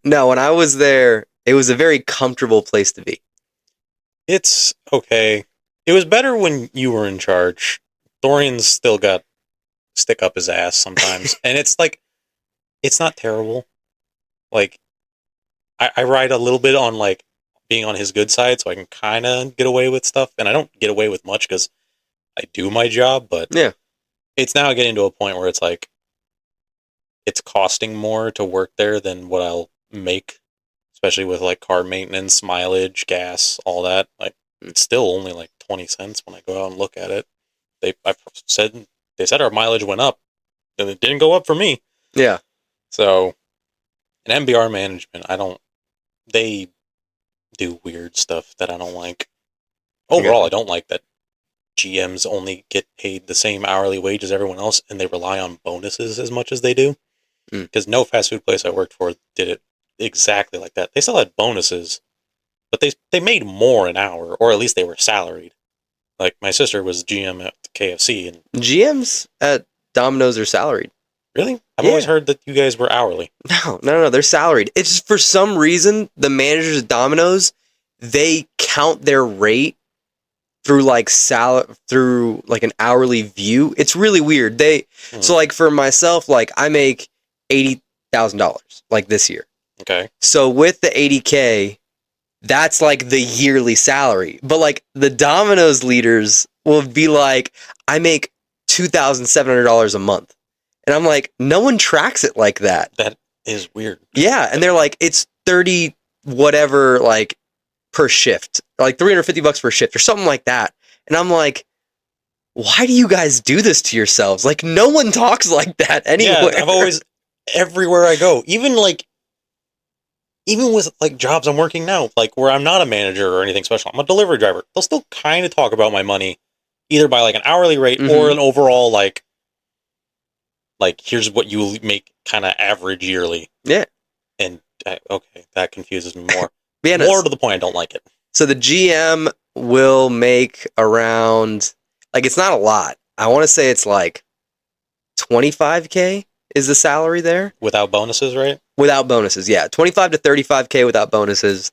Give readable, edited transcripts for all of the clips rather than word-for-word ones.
No, when I was there, it was a very comfortable place to be. It's okay. It was better when you were in charge. Dorian's still got stick up his ass sometimes, and it's like it's not terrible. Like I ride a little bit on like being on his good side, so I can kind of get away with stuff, and I don't get away with much because I do my job. But Yeah. it's now getting to a point where it's like it's costing more to work there than what I'll make, especially with like car maintenance, mileage, gas, all that. Like it's still only like 20 cents when I go out and look at it. I said they said our mileage went up, and it didn't go up for me. Yeah. So, in MBR management, they do weird stuff that I don't like. Overall, I don't like that GMs only get paid the same hourly wage as everyone else, and they rely on bonuses as much as they do. Because no fast food place I worked for did it exactly like that. They still had bonuses, but they made more an hour, or at least they were salaried. Like my sister was GM at KFC, and GMs at Domino's are salaried. really, I've always heard that you guys were hourly. No, they're salaried. It's just for some reason the managers at Domino's, they count their rate through like through like an hourly view. It's really weird. So like for myself, like I make $80,000 like this year. Okay. So with the 80K, that's like the yearly salary. But like the Domino's leaders will be like, I make $2,700 a month. And I'm like, no one tracks it like that. That is weird. Yeah. And they're like, it's 30 whatever, like per shift, like $350 per shift or something like that. And I'm like, why do you guys do this to yourselves? Like no one talks like that anywhere. Yeah, I've always, everywhere I go, even with like jobs I'm working now, like where I'm not a manager or anything special, I'm a delivery driver. They'll still kind of talk about my money, either by like an hourly rate or an overall like here's what you make kind of average yearly. Yeah. And okay, that confuses me more. Yeah, more to the point, I don't like it. So the GM will make around, like it's not a lot. I want to say it's like 25K is the salary there. Without bonuses, right? Without bonuses, yeah. 25 to 35K without bonuses.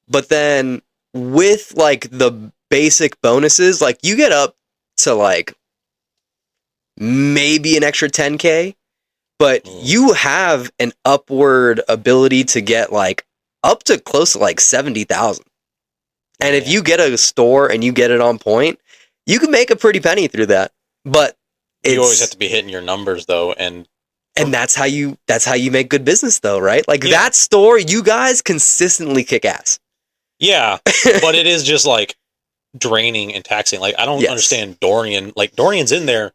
But then with like the basic bonuses, like you get up to like maybe an extra 10K, but you have an upward ability to get like up to close to like 70,000. And if you get a store and you get it on point, you can make a pretty penny through that. But you always have to be hitting your numbers though, and that's how you make good business though, right? Like that store, you guys consistently kick ass. Yeah, but it is just like draining and taxing. Like I don't understand Dorian. Like Dorian's in there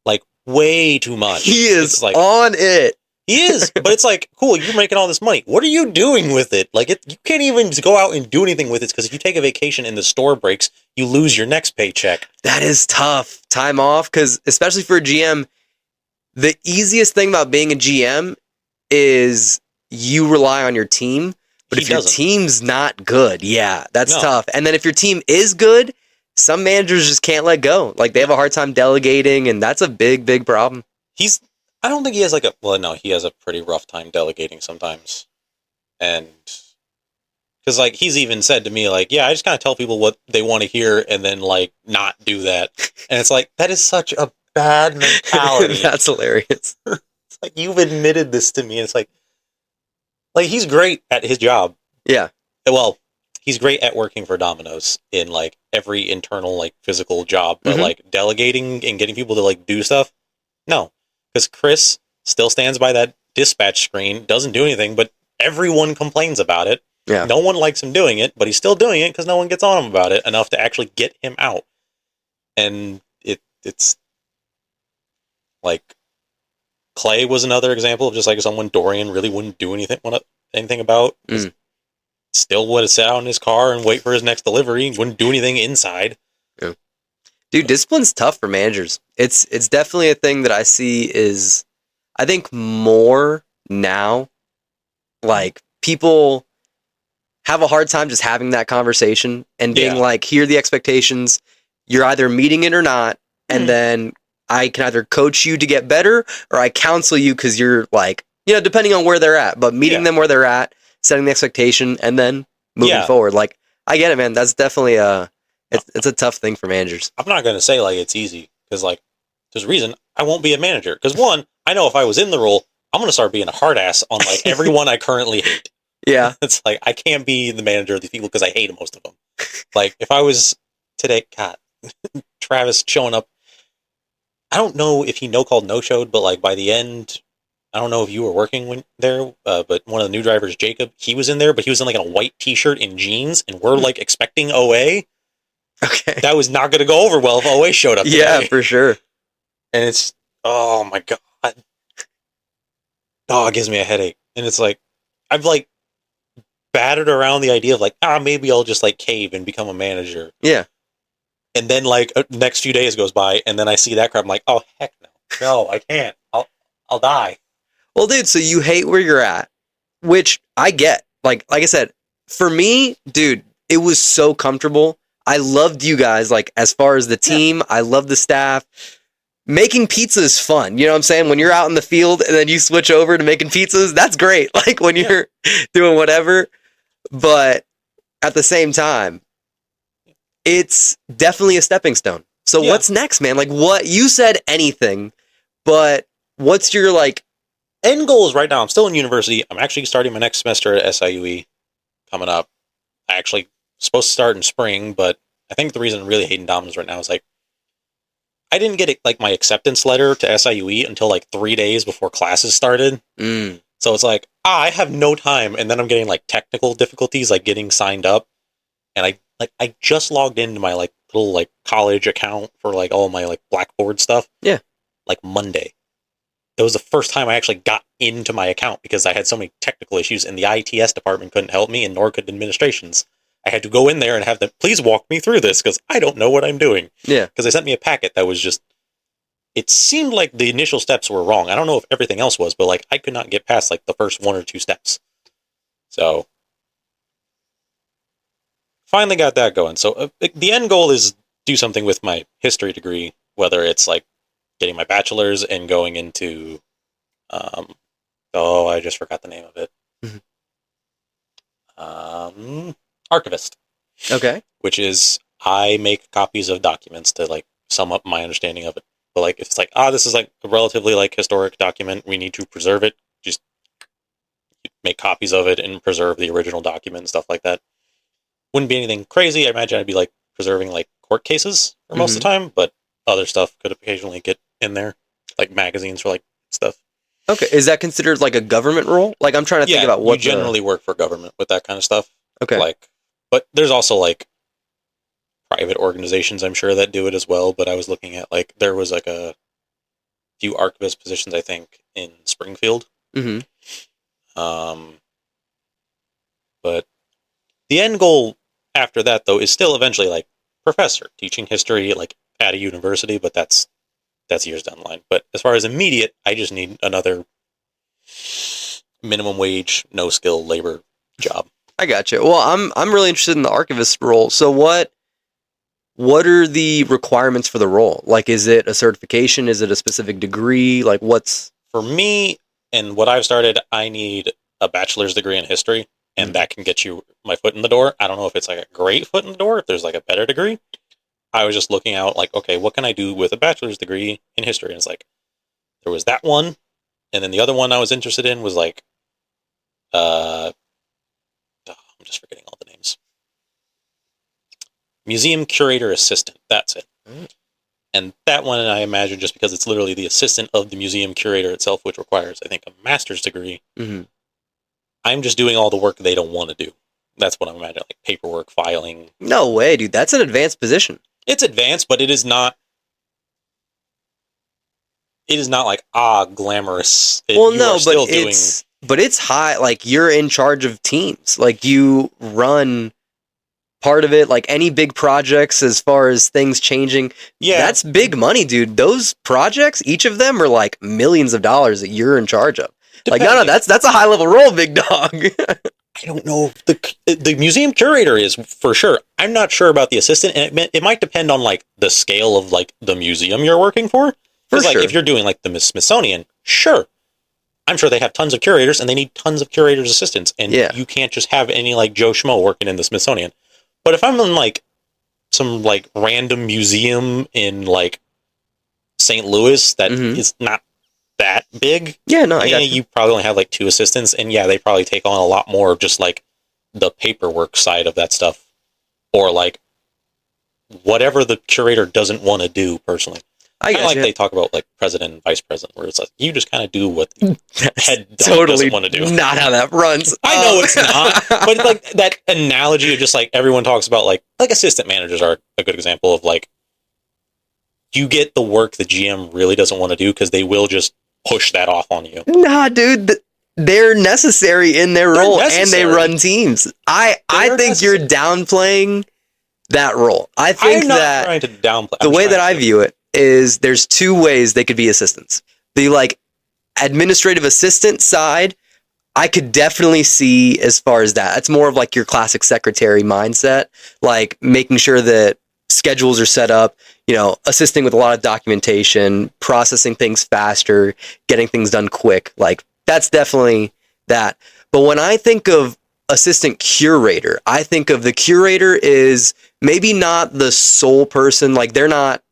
like way too much. He is like on it. He is, but it's like, cool, you're making all this money. What are you doing with it? Like, you can't even go out and do anything with it, because if you take a vacation and the store breaks, you lose your next paycheck. That is tough. Time off, because especially for a GM, the easiest thing about being a GM is you rely on your team. But if your team's not good, that's tough. And then if your team is good, some managers just can't let go. Like, they have a hard time delegating, and that's a big, big problem. I don't think he has he has a pretty rough time delegating sometimes. And, because, like, he's even said to me, like, yeah, I just kind of tell people what they want to hear and then, like, not do that. And it's like, that is such a bad mentality. That's hilarious. It's like, you've admitted this to me. And it's like, he's great at his job. Yeah. Well, he's great at working for Domino's in, like, every internal, like, physical job. But, like, delegating and getting people to, like, do stuff, no. Because Chris still stands by that dispatch screen, doesn't do anything, but everyone complains about it. Yeah. No one likes him doing it, but he's still doing it because no one gets on him about it enough to actually get him out. And it's like Clay was another example of just like someone Dorian really wouldn't do anything about. Still would have sat out in his car and wait for his next delivery. Wouldn't do anything inside. Yeah. Dude, discipline's tough for managers. It's definitely a thing that I see is, I think more now, like people have a hard time just having that conversation and being like, here are the expectations. You're either meeting it or not. And then I can either coach you to get better or I counsel you because you're like depending on where they're at, but meeting them where they're at, setting the expectation, and then moving forward. Like, I get it, man. That's definitely it's a tough thing for managers. I'm not going to say like it's easy because like there's a reason I won't be a manager. Because one, I know if I was in the role, I'm going to start being a hard ass on like everyone I currently hate. Yeah. It's like I can't be the manager of these people because I hate most of them. Like if I was today, God, Travis showing up. I don't know if he called no-showed, but like by the end, I don't know if you were working there, but one of the new drivers, Jacob, he was in there, but he was in like a white t-shirt and jeans, and we're like expecting OA. Okay. That was not going to go over well if OA showed up today. Yeah, for sure. And it's, oh my God. Oh, it gives me a headache. And it's like, I've like battered around the idea of like, maybe I'll just like cave and become a manager. Yeah. And then like next few days goes by and then I see that crap. I'm like, oh heck no. No, I can't. I'll die. Well, dude, so you hate where you're at, which I get. Like I said, for me, dude, it was so comfortable. I loved you guys, like as far as the team, I love the staff. Making pizza is fun. You know what I'm saying? When you're out in the field and then you switch over to making pizzas, that's great. Like when you're doing whatever. But at the same time, it's definitely a stepping stone. So what's next, man? Like what you said anything, but what's your like end goal is right now? I'm still in university. I'm actually starting my next semester at SIUE coming up. I actually supposed to start in spring, but I think the reason I'm really hating Domino's right now is like I didn't get like my acceptance letter to SIUE until like 3 days before classes started. So it's like, I have no time, and then I'm getting like technical difficulties like getting signed up, and I just logged into my like little like college account for like all my like Blackboard stuff. Yeah. Like Monday. That was the first time I actually got into my account because I had so many technical issues and the ITS department couldn't help me and nor could administrations. I had to go in there and have them, please walk me through this because I don't know what I'm doing. Yeah. Because they sent me a packet that was just, it seemed like the initial steps were wrong. I don't know if everything else was, but like I could not get past like the first 1 or 2 steps. So finally got that going. So the end goal is do something with my history degree, whether it's like getting my bachelor's and going into, I just forgot the name of it. Archivist. Okay. Which is, I make copies of documents to like sum up my understanding of it. But like, if it's like, this is like a relatively like historic document, we need to preserve it. Just make copies of it and preserve the original document and stuff like that. Wouldn't be anything crazy. I imagine I'd be like preserving like court cases for most of the time, but other stuff could occasionally get in there, like magazines for like stuff. Okay, is that considered like a government role? Like I'm trying to think about what you generally work for government with that kind of stuff. Okay, like, but there's also like private organizations I'm sure that do it as well. But I was looking at like there was like a few archivist positions I think in Springfield. But the end goal after that though is still eventually like professor teaching history like at a university, but that's years down the line. But as far as immediate, I just need another minimum wage, no skill labor job. I got you. Well, I'm really interested in the archivist role. So what are the requirements for the role? Like, is it a certification? Is it a specific degree? Like, what's for me and what I've started? I need a bachelor's degree in history, and that can get you my foot in the door. I don't know if it's like a great foot in the door. If there's like a better degree. I was just looking out like, okay, what can I do with a bachelor's degree in history? And it's like, there was that one. And then the other one I was interested in was like, I'm just forgetting all the names. Museum curator assistant. That's it. And that one, I imagine, just because it's literally the assistant of the museum curator itself, which requires, I think, a master's degree. I'm just doing all the work they don't want to do. That's what I'm imagining, like paperwork, filing. No way, dude. That's an advanced position. It's advanced, but it is not like glamorous. But it's high. Like you're in charge of teams. Like you run part of it. Like any big projects, as far as things changing. Yeah, that's big money, dude. Those projects, each of them are like millions of dollars that you're in charge of. Depending. Like that's a high level role, big dog. I don't know if the museum curator is for sure. I'm not sure about the assistant, and it might depend on like the scale of like the museum you're working for. Because like if you're doing like the Smithsonian, sure. I'm sure they have tons of curators, and they need tons of curators' assistants, and you can't just have any, like, Joe Schmo working in the Smithsonian. But if I'm in, like, some, like, random museum in, like, St. Louis that is not that big, I got you probably only have, like, 2 assistants, and they probably take on a lot more of just, like, the paperwork side of that stuff, or, like, whatever the curator doesn't want to do, personally. I guess they talk about, like, president and vice president, where it's like, you just kind of do what the head doesn't want to do. Not how that runs. I know it's not, but like that analogy of just like everyone talks about, like assistant managers are a good example of, like, you get the work the GM really doesn't want to do because they will just push that off on you. Nah, dude. They're necessary in their role, and they run teams. I think you're downplaying that role. I think I'm not trying to downplay. The way that I view it is there's 2 ways they could be assistants. The, like, administrative assistant side, I could definitely see as far as that. It's more of like your classic secretary mindset, like making sure that schedules are set up, assisting with a lot of documentation, processing things faster, getting things done quick. Like, that's definitely that. But when I think of assistant curator, I think of the curator is maybe not the sole person. Like, they're not,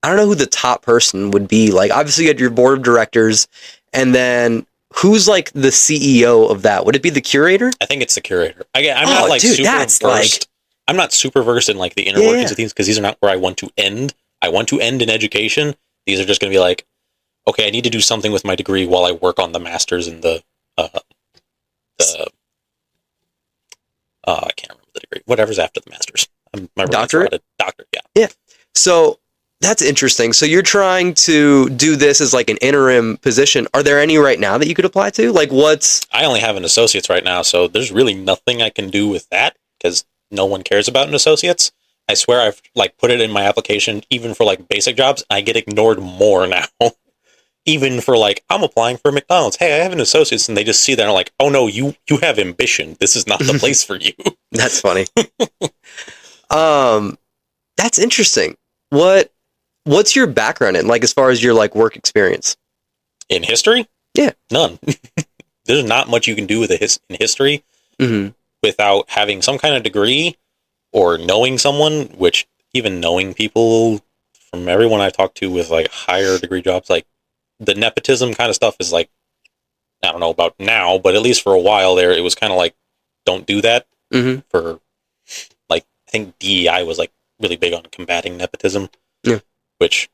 I don't know who the top person would be. Like, obviously you had your board of directors, and then who's like the CEO of that? Would it be the curator? I think it's the curator. I'm not like super versed. I'm not super versed in, like, the inner workings of things, because these are not where I want to end. I want to end in education. These are just going to be like, okay, I need to do something with my degree while I work on the master's and I can't remember the degree. Whatever's after the master's. My doctorate? Doctorate, yeah. Yeah. So that's interesting. So you're trying to do this as like an interim position. Are there any right now that you could apply to? Like, I only have an associate's right now, so there's really nothing I can do with that, because no one cares about an associate's. I swear I've, like, put it in my application, even for, like, basic jobs, and I get ignored more now. Even for, like, I'm applying for McDonald's. Hey, I have an associate's, and they just see that and are like, oh no, you have ambition. This is not the place for you. That's funny. That's interesting. What's your background in, like, as far as your, like, work experience? In history? Yeah. None. There's not much you can do with in history without having some kind of degree or knowing someone, which even knowing people from everyone I've talked to with, like, higher degree jobs, like, the nepotism kind of stuff is, like, I don't know about now, but at least for a while there, it was kind of like, don't do that. For, like, I think DEI was, like, really big on combating nepotism. Yeah. Which,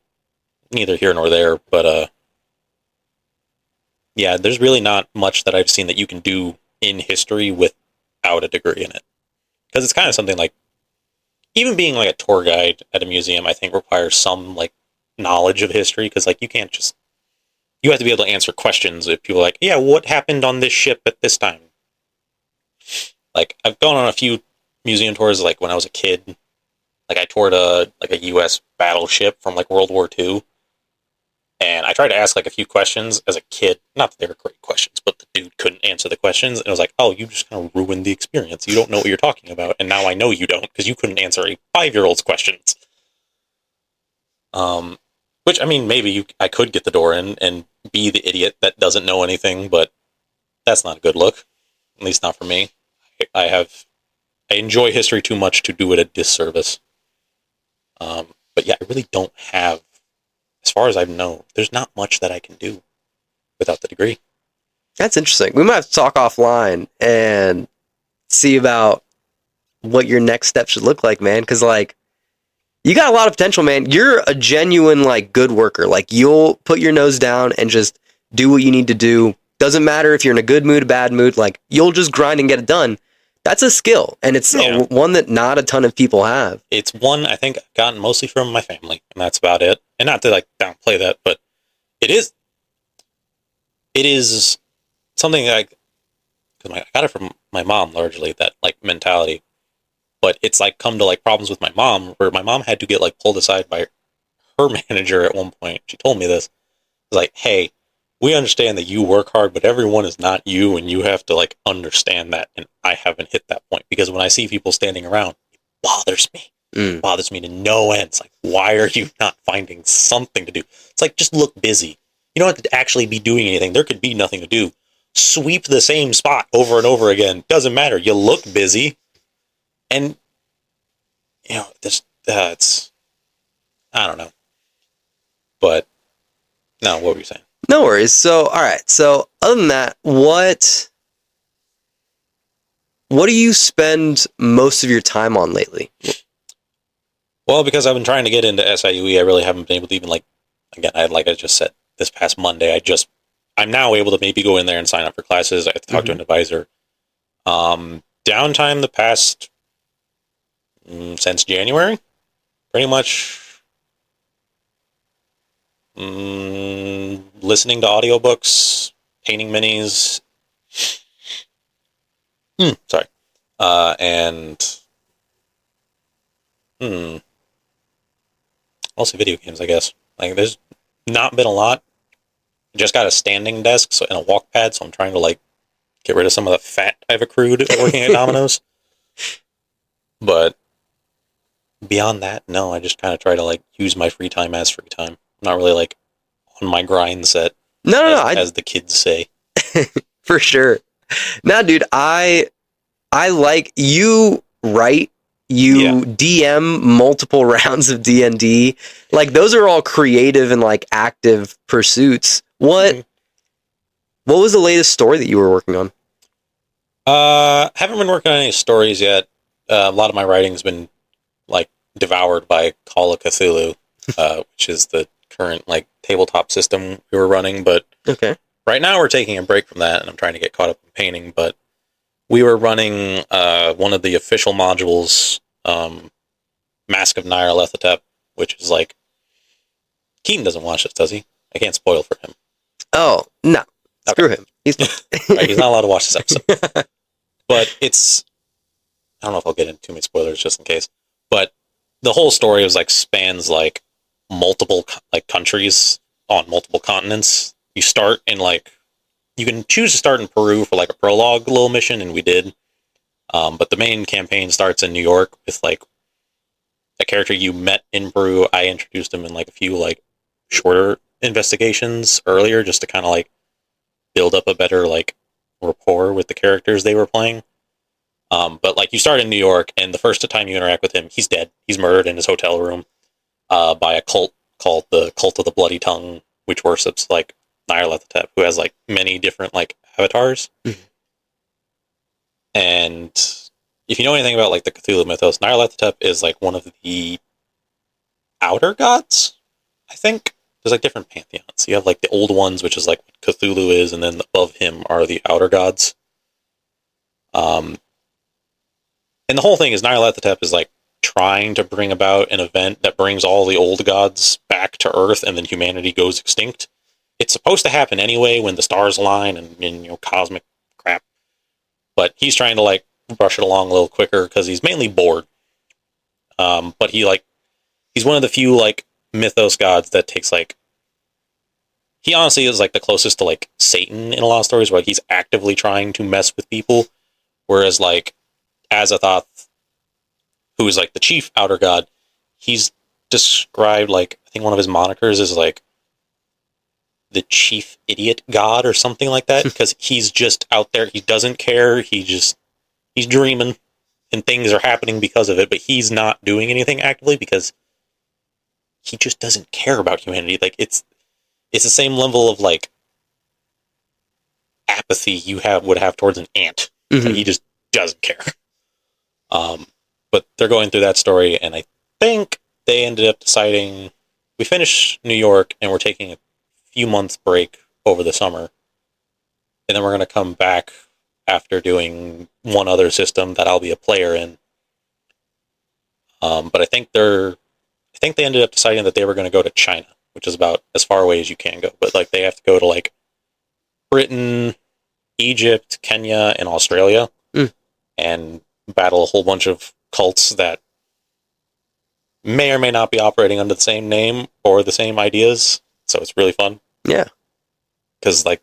neither here nor there, but, yeah, there's really not much that I've seen that you can do in history without a degree in it. Because it's kind of something like, even being, like, a tour guide at a museum, I think requires some, like, knowledge of history, because, like, you can't just, you have to be able to answer questions if people are like, yeah, what happened on this ship at this time? Like, I've gone on a few museum tours, like, when I was a kid. Like, I toured a U.S. battleship from, like, World War II. And I tried to ask, like, a few questions as a kid. Not that they were great questions, but the dude couldn't answer the questions. And I was like, oh, you just kind of ruined the experience. You don't know what you're talking about. And now I know you don't, because you couldn't answer a 5-year-old's questions. Which, I mean, maybe I could get the door in and be the idiot that doesn't know anything, but that's not a good look. At least not for me. I enjoy history too much to do it a disservice. But yeah, I really don't have, as far as I know, there's not much that I can do without the degree. That's interesting. We might have to talk offline and see about what your next step should look like, man. Because, like, you got a lot of potential, man. You're a genuine, like, good worker. Like, you'll put your nose down and just do what you need to do. Doesn't matter if you're in a good mood, a bad mood. Like, you'll just grind and get it done. That's a skill, and it's one that not a ton of people have. It's one I think I've gotten mostly from my family, and that's about it. And not to, like, downplay that, but it is something like, because I got it from my mom largely, that, like, mentality. But it's, like, come to, like, problems with my mom, where my mom had to get, like, pulled aside by her manager at one point. She told me this. It was like, hey, we understand that you work hard, but everyone is not you, and you have to, like, understand that. And I haven't hit that point, because when I see people standing around, it bothers me. It bothers me to no end. It's like, why are you not finding something to do? It's like, just look busy. You don't have to actually be doing anything. There could be nothing to do. Sweep the same spot over and over again. Doesn't matter. You look busy. And, it's, I don't know. But, no, what were you saying? No worries. So, all right. So, other than that, what do you spend most of your time on lately? Well, because I've been trying to get into SIUE, I really haven't been able to even, like I just said, this past Monday, I'm now able to maybe go in there and sign up for classes. I have to talk to an advisor. Downtime the past, since January, pretty much listening to audiobooks, painting minis, sorry, and mostly video games, I guess. Like, there's not been a lot. I just got a standing desk and a walk pad, so I'm trying to, like, get rid of some of the fat I've accrued working at Domino's. But beyond that, no, I just kind of try to, like, use my free time as free time. I'm not really, like, on my grind set, as the kids say. For sure. Now, dude, I like you, right? You DM multiple rounds of D&D. Like, those are all creative and, like, active pursuits. What was the latest story that you were working on? Haven't been working on any stories yet. A lot of my writing's been, like, devoured by Call of Cthulhu, which is the current, like, tabletop system we were running. But right now we're taking a break from that, and I'm trying to get caught up in painting. But we were running one of the official modules, Mask of Nyarlathotep, which is, like, Keaton doesn't watch this, does he? I can't spoil for him. Oh, no. Screw him. He's right, he's not allowed to watch this episode. But it's... I don't know if I'll get into too many spoilers just in case. But the whole story is, like, spans, like, multiple, like, countries on multiple continents. You start in, like... You can choose to start in Peru for, like, a prologue little mission, and we did. But the main campaign starts in New York with, like, a character you met in Peru. I introduced him in, like, a few, like, shorter investigations earlier just to kind of, like, build up a better, like, rapport with the characters they were playing. But, like, you start in New York, and the first time you interact with him, he's dead. He's murdered in his hotel room by a cult called the Cult of the Bloody Tongue, which worships, like, Nyarlathotep, who has, like, many different, like, avatars. And if you know anything about, like, the Cthulhu mythos, Nyarlathotep is, like, one of the outer gods, I think. There's, like, different pantheons. You have, like, the old ones, which is, like, what Cthulhu is, and then above him are the outer gods. And the whole thing is Nyarlathotep is, like, trying to bring about an event that brings all the old gods back to Earth, and then humanity goes extinct. It's supposed to happen anyway when the stars align and you know, cosmic crap. But he's trying to, like, brush it along a little quicker because he's mainly bored. But he's one of the few, like, mythos gods that takes, like, he honestly is, like, the closest to, like, Satan in a lot of stories, where, like, he's actively trying to mess with people, whereas, like, Azathoth, who is, like, the chief outer god, he's described, like, I think one of his monikers is, like, the chief idiot god or something like that, because he's just out there, he doesn't care, he's dreaming, and things are happening because of it, but he's not doing anything actively because he just doesn't care about humanity. Like, it's the same level of, like, apathy you would have towards an ant. Like, he just doesn't care. But they're going through that story, and I think they ended up deciding we finished New York, and we're taking a few months break over the summer, and then we're going to come back after doing one other system that I'll be a player in. But I think they ended up deciding that they were going to go to China, which is about as far away as you can go. But, like, they have to go to, like, Britain, Egypt, Kenya, and Australia, and battle a whole bunch of cults that may or may not be operating under the same name or the same ideas. So it's really fun. Yeah. Because, like,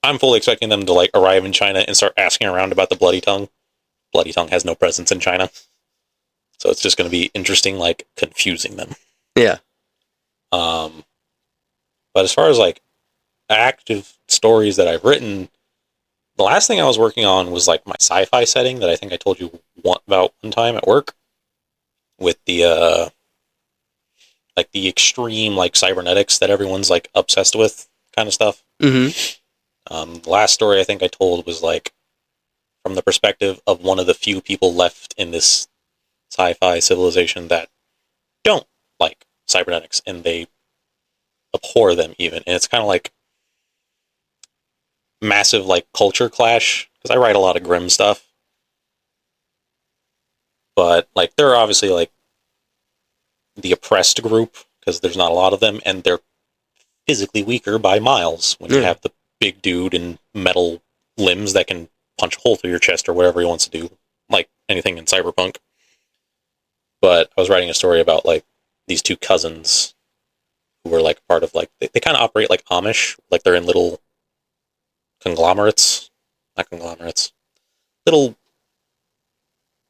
I'm fully expecting them to, like, arrive in China and start asking around about the Bloody Tongue. Bloody Tongue has no presence in China. So it's just going to be interesting, like, confusing them. Yeah. But as far as, like, active stories that I've written, the last thing I was working on was like my sci-fi setting that I think I told you about one time at work with the like the extreme like cybernetics that everyone's like obsessed with kind of stuff. The last story I think I told was like from the perspective of one of the few people left in this sci-fi civilization that don't like cybernetics and they abhor them even. And it's kind of like massive like culture clash because I write a lot of grim stuff. But like there are obviously like the oppressed group because there's not a lot of them and they're physically weaker by miles when you have the big dude in metal limbs that can punch a hole through your chest or whatever he wants to do, like anything in Cyberpunk. But I was writing a story about like these two cousins who were like part of like they kind of operate like Amish, like they're in little conglomerates, not conglomerates, little.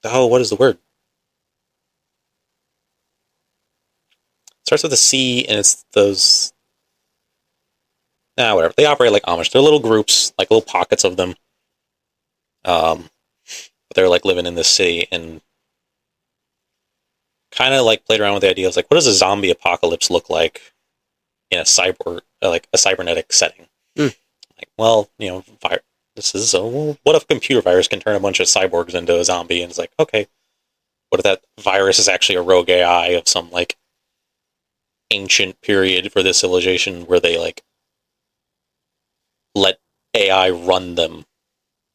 Oh, what is the word? It starts with a C, and it's those. Whatever. They operate like Amish. They're little groups, like little pockets of them. But they're like living in this city and kind of like played around with the idea of like, what does a zombie apocalypse look like in a cybernetic setting? Like, well, you know, this is what if a computer virus can turn a bunch of cyborgs into a zombie? And it's like, okay, what if that virus is actually a rogue AI of some like ancient period for this civilization where they like let AI run them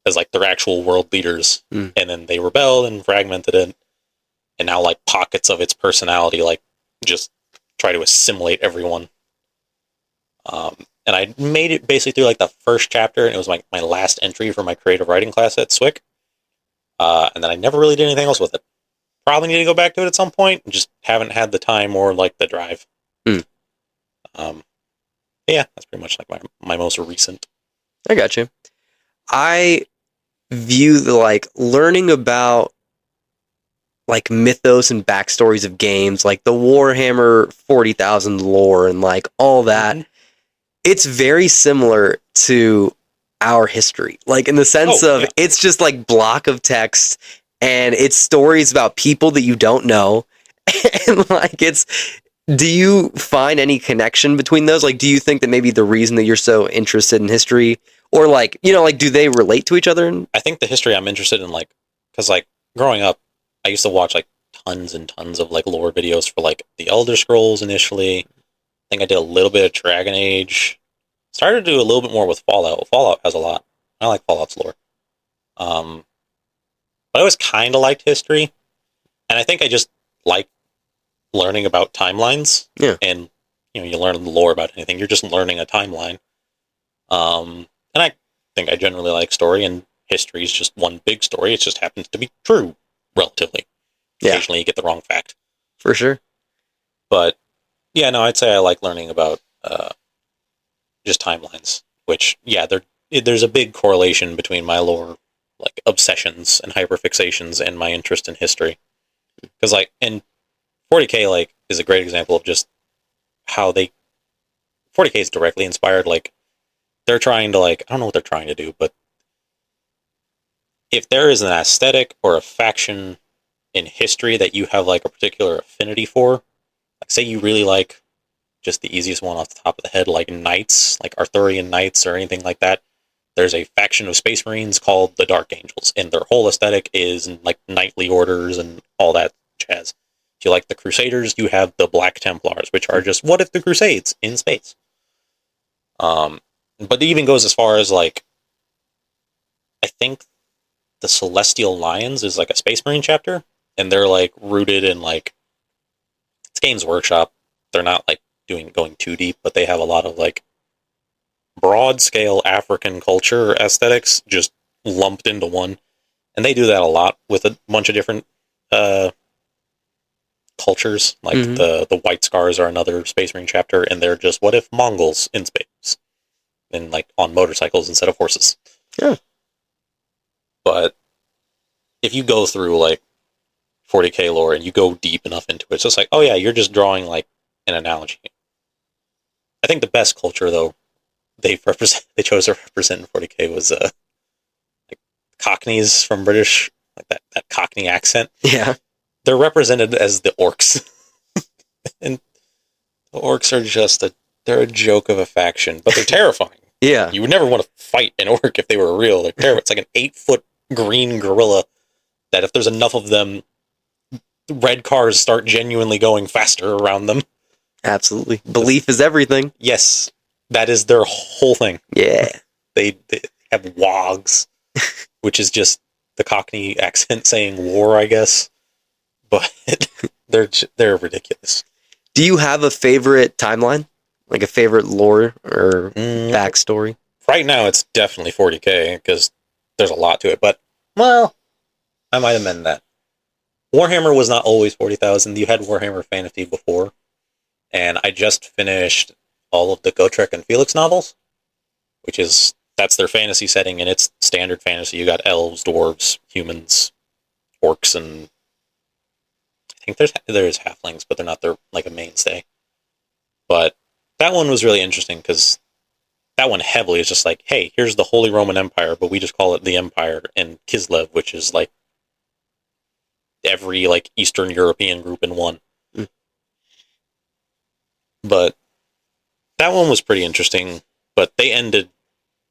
as like their actual world leaders, and then they rebelled and fragmented it, and now like pockets of its personality like just try to assimilate everyone. And I made it basically through like the first chapter, and it was my last entry for my creative writing class at SWIC. And then I never really did anything else with it. Probably need to go back to it at some point. Just haven't had the time or like the drive. Yeah, that's pretty much like my most recent. I got you. I view the like learning about like mythos and backstories of games, like the Warhammer 40,000 lore and like all that. It's very similar to our history, like in the sense of it's just like block of text and it's stories about people that you don't know. And like do you find any connection between those? Like, do you think that maybe the reason that you're so interested in history or like, you know, like, do they relate to each other? I think the history I'm interested in, like, because like growing up, I used to watch like tons and tons of like lore videos for like the Elder Scrolls initially. I think I did a little bit of Dragon Age. Started to do a little bit more with Fallout. Fallout has a lot. I like Fallout's lore. But I always kind of liked history, and I think I just like learning about timelines. Yeah. And you know, you learn the lore about anything. You're just learning a timeline. And I think I generally like story, and history is just one big story. It just happens to be true, relatively. Yeah. Occasionally you get the wrong fact. For sure. But, yeah, no, I'd say I like learning about just timelines, which, yeah, there's a big correlation between my lore, like, obsessions and hyperfixations and my interest in history. Because, like, and 40K, like, is a great example of just how 40K is directly inspired, like, they're trying to, like, I don't know what they're trying to do, but if there is an aesthetic or a faction in history that you have, like, a particular affinity for, like, say you really like just the easiest one off the top of the head, like Knights, like Arthurian Knights or anything like that, there's a faction of Space Marines called the Dark Angels, and their whole aesthetic is, like, knightly orders and all that jazz. If you like the Crusaders, you have the Black Templars, which are just, what if the Crusades in space? But it even goes as far as, like, I think the Celestial Lions is, like, a Space Marine chapter, and they're, like, rooted in, like, it's Games Workshop. They're not, like, going too deep, but they have a lot of, like, broad-scale African culture aesthetics just lumped into one. And they do that a lot with a bunch of different cultures. Like, the White Scars are another Space Marine chapter, and they're just, what if Mongols in space? And, like, on motorcycles instead of horses. Yeah. But if you go through, like, 40K lore and you go deep enough into it, it's just like, oh yeah, you're just drawing, like, an analogy. I think the best culture, though, they chose to represent in 40K was like Cockneys from British, like that Cockney accent. Yeah. They're represented as the orcs. And the orcs are they're a joke of a faction, but they're terrifying. Yeah. You would never want to fight an orc if they were real. They're terrible. It's like an 8-foot green gorilla that if there's enough of them, red cars start genuinely going faster around them. Absolutely. Belief is everything. Yes. That is their whole thing. Yeah. They have wogs, which is just the Cockney accent saying war, I guess. But they're ridiculous. Do you have a favorite timeline? Like a favorite lore or backstory? Right now, it's definitely 40K, because there's a lot to it. But, well, I might amend that. Warhammer was not always 40,000. You had Warhammer Fantasy before. And I just finished all of the Gotrek and Felix novels, that's their fantasy setting, and it's standard fantasy. You got elves, dwarves, humans, orcs, and I think there's halflings, but they're not like a mainstay. But that one was really interesting because that one heavily is just like, hey, here's the Holy Roman Empire, but we just call it the Empire, and Kislev, which is like every like Eastern European group in one. Mm. But that one was pretty interesting, but they ended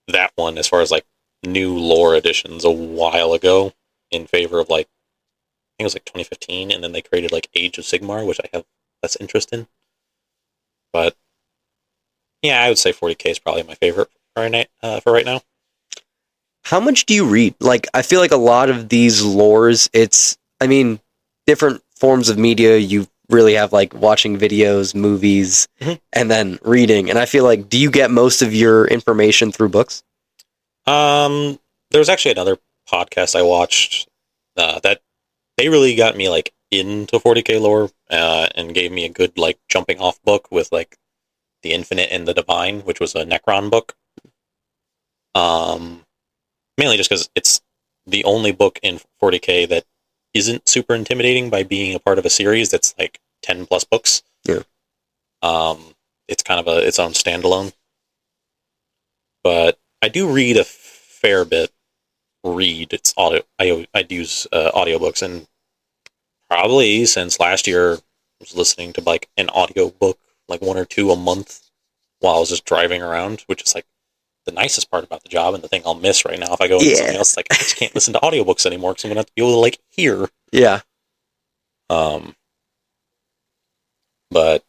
that one as far as like new lore additions a while ago in favor of like, I think it was like 2015, and then they created like Age of Sigmar, which I have less interest in. But yeah, I would say 40K is probably my favorite for right now. How much do you read? Like, I feel like a lot of these lores, different forms of media, you really have like watching videos, movies, and then reading. And I feel like, do you get most of your information through books? There was actually another podcast I watched that they really got me like into 40K lore and gave me a good like jumping off book with like The Infinite and the Divine, which was a Necron book. Mainly just because it's the only book in 40K that isn't super intimidating by being a part of a series that's like 10 plus books. Yeah. It's kind of its own standalone. But I do read a fair bit. It's audio. I use audiobooks, and probably since last year I was listening to like an audiobook, like 1 or 2 a month while I was just driving around, which is like the nicest part about the job and the thing I'll miss right now if I go into something else. Like, I just can't listen to audiobooks anymore because I'm going to have to be able to like hear. Yeah. But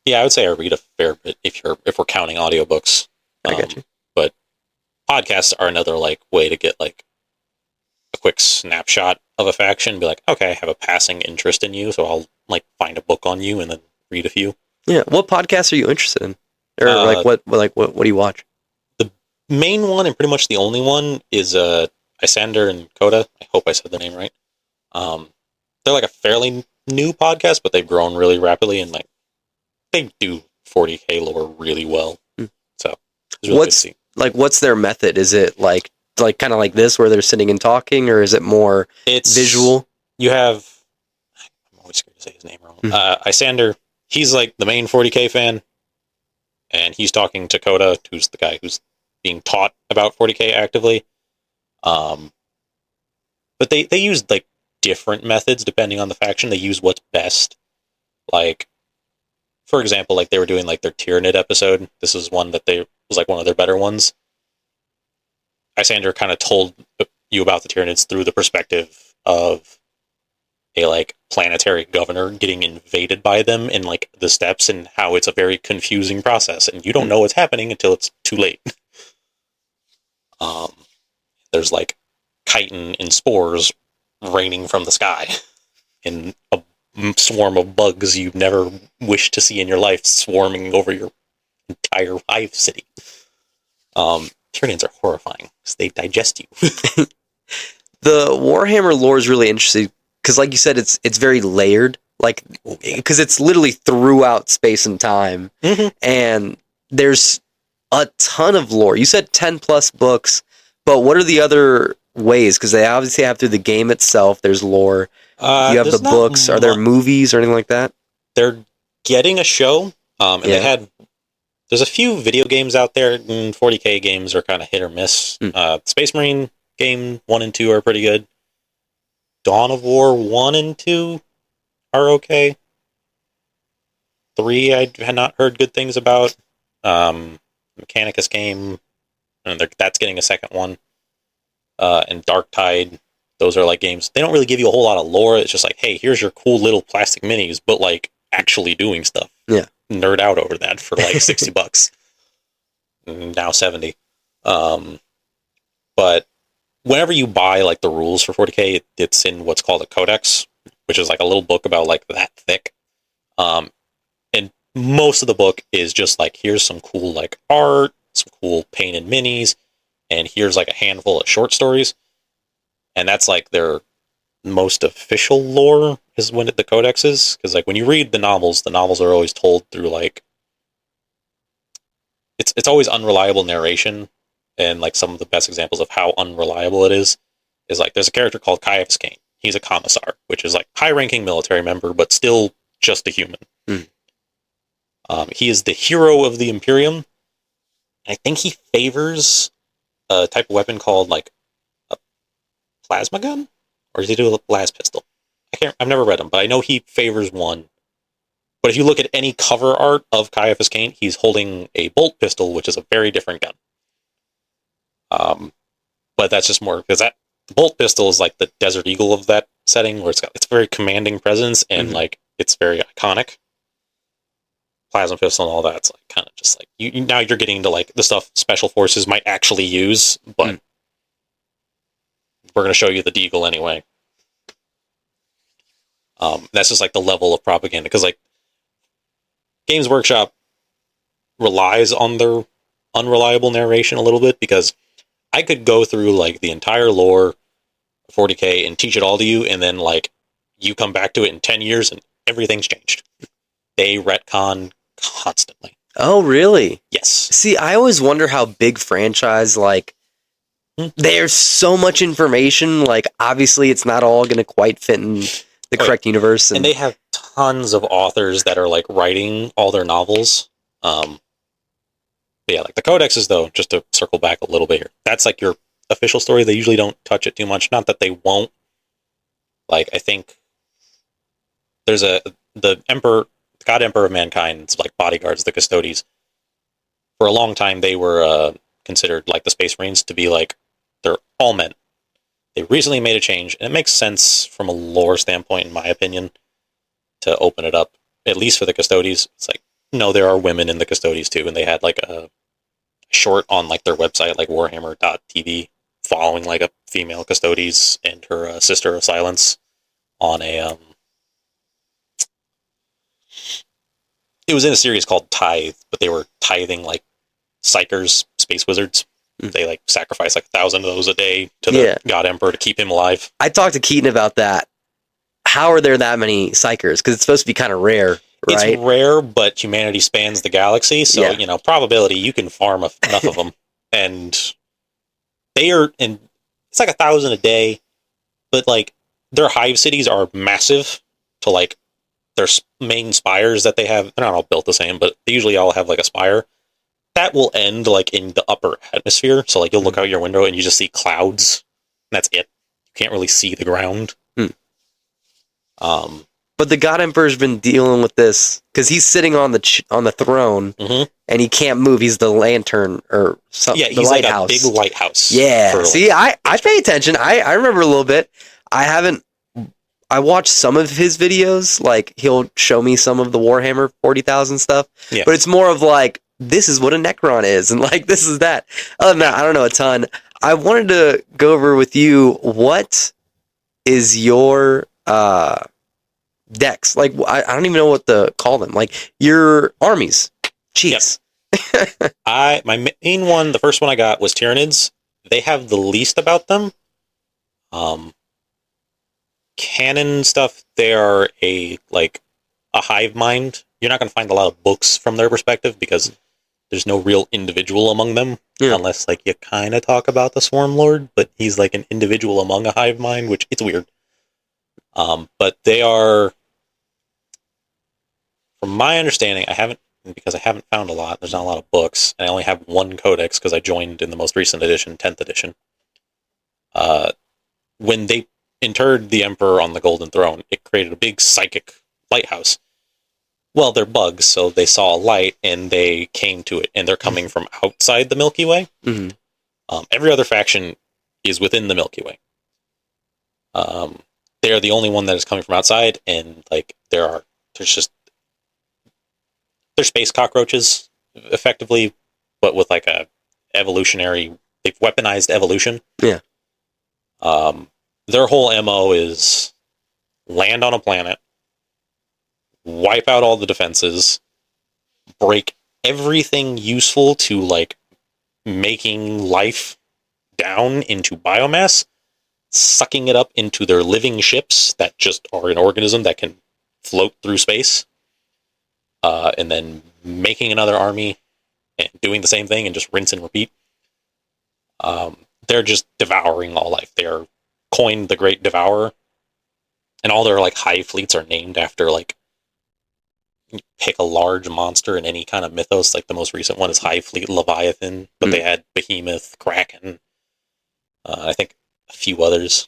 yeah, I would say I read a fair bit if we're counting audiobooks. I get you. But podcasts are another like way to get like a quick snapshot of a faction. Be like, okay, I have a passing interest in you, so I'll like find a book on you and then read a few. Yeah. What podcasts are you interested in? Or what do you watch? The main one and pretty much the only one is Isander and Coda. I hope I said the name right. They're like a fairly new podcast, but they've grown really rapidly, and like they do 40K lore really well. So it's really good to see. What's their method? Is it like kind of like this where they're sitting and talking, or is it more visual? You have, I'm always scared to say his name wrong. Isander, he's like the main 40K fan, and he's talking to Coda, who's the guy who's being taught about 40K actively. But they use like different methods depending on the faction. They use what's best. Like, for example, like they were doing like their Tyranid episode. This is one that was like one of their better ones. Isander kind of told you about the Tyranids through the perspective of a like planetary governor getting invaded by them, and like the steps, and how it's a very confusing process, and you don't know what's happening until it's too late. There's like chitin and spores raining from the sky, and a swarm of bugs you've never wished to see in your life swarming over your entire hive city. Tyranids are horrifying because they digest you. The Warhammer lore is really interesting because, like you said, it's very layered. Like, because it's literally throughout space and time, and there's a ton of lore. You said 10 plus books, but what are the other ways? Because they obviously have through the game itself. There's lore. You have the books. Are there movies or anything like that? They're getting a show, and they There's a few video games out there, and 40K games are kind of hit or miss. Space Marine game 1 and 2 are pretty good. Dawn of War 1 and 2 are okay. 3 I had not heard good things about. Mechanicus game, and that's getting a second one. And Dark Tide, those are like games. They don't really give you a whole lot of lore. It's just like, hey, here's your cool little plastic minis, but like actually doing stuff. Yeah. Nerd out over that for like $60. Now 70. But whenever you buy like the rules for 40K, it's in what's called a codex, which is like a little book about like that thick. And most of the book is just like, here's some cool like art, some cool painted minis, and here's like a handful of short stories. And that's like their most official lore is when the codex is. Because like when you read the novels are always told through like, it's always unreliable narration. And like some of the best examples of how unreliable it is like there's a character called Caiaphas Cain. He's a commissar, which is like high-ranking military member, but still just a human. He is the hero of the Imperium. I think he favors a type of weapon called like a plasma gun, or does he do a las pistol? I've never read him, but I know he favors one. But if you look at any cover art of Caiaphas Cain, he's holding a bolt pistol, which is a very different gun. But that's just more because the bolt pistol is like the Desert Eagle of that setting, where it's very commanding presence and like it's very iconic. Plasma pistol and all that's like kind of just like now you're getting into like the stuff special forces might actually use, but we're going to show you the Deagle anyway. That's just like the level of propaganda, because like Games Workshop relies on their unreliable narration a little bit, because I could go through like the entire lore of 40K and teach it all to you, and then like you come back to it in 10 years and everything's changed. They retcon constantly. Oh, really? Yes. See, I always wonder how big franchise, like, there's so much information, like, obviously it's not all going to quite fit in the correct universe. And they have tons of authors that are, like, writing all their novels. But yeah, like, the codexes, though, just to circle back a little bit here, that's, like, your official story. They usually don't touch it too much. Not that they won't. Like, I think there's the God Emperor of Mankind's, like, bodyguards, the Custodes. For a long time, they were considered, like, the Space Marines to be, like, they're all men. They recently made a change, and it makes sense from a lore standpoint, in my opinion, to open it up, at least for the Custodes. It's like, no, there are women in the Custodes, too, and they had, like, a short on, like, their website, like, Warhammer.tv, following, like, a female Custodes and her Sister of Silence on a, it was in a series called Tithe, but they were tithing, like, psychers, space wizards. They, like, sacrifice, like, 1,000 of those a day to the God Emperor to keep him alive. I talked to Keaton about that. How are there that many psychers? Because it's supposed to be kind of rare, right? It's rare, but humanity spans the galaxy, so, you know, probability, you can farm enough of them. And they are, and it's like 1,000 a day, but, like, their hive cities are massive to, like, their main spires that they have. They're not all built the same, but they usually all have, like, a spire. That will end, like, in the upper atmosphere. So, like, you'll look out your window and you just see clouds. And that's it. You can't really see the ground. But the God Emperor's been dealing with this because he's sitting on the throne and he can't move. He's the lantern or something. Yeah, he's like a big lighthouse. Yeah. See, I pay attention. I remember a little bit. I watched some of his videos. Like, he'll show me some of the Warhammer 40,000 stuff. Yeah. But it's more of like, this is what a Necron is, and like, this is that. Other than that, I don't know a ton. I wanted to go over with you, what is your decks? Like, I don't even know what to call them. Like, your armies. Jeez. Yep. My main one, the first one I got was Tyranids. They have the least about them. Canon stuff, they are a hive mind. You're not going to find a lot of books from their perspective because there's no real individual among them, unless, like, you kind of talk about the Swarm Lord, but he's, like, an individual among a hive mind, which, it's weird. But they are, from my understanding, I haven't because I haven't found a lot. There's not a lot of books, and I only have one codex because I joined in the most recent edition, 10th edition. When they interred the Emperor on the Golden Throne, it created a big psychic lighthouse. Well, they're bugs, so they saw a light and they came to it, and they're coming from outside the Milky Way. Mm-hmm. Every other faction is within the Milky Way. They are the only one that is coming from outside, and like there's space cockroaches, effectively, but with like a evolutionary. They've weaponized evolution. Yeah. Their whole MO is land on a planet, wipe out all the defenses, break everything useful to like making life down into biomass, sucking it up into their living ships that just are an organism that can float through space, and then making another army and doing the same thing and just rinse and repeat. They're just devouring all life. They're coined the Great Devourer, and all their like hive fleets are named after like pick a large monster in any kind of mythos. Like the most recent one is Hive Fleet Leviathan, but they had Behemoth, Kraken, I think a few others.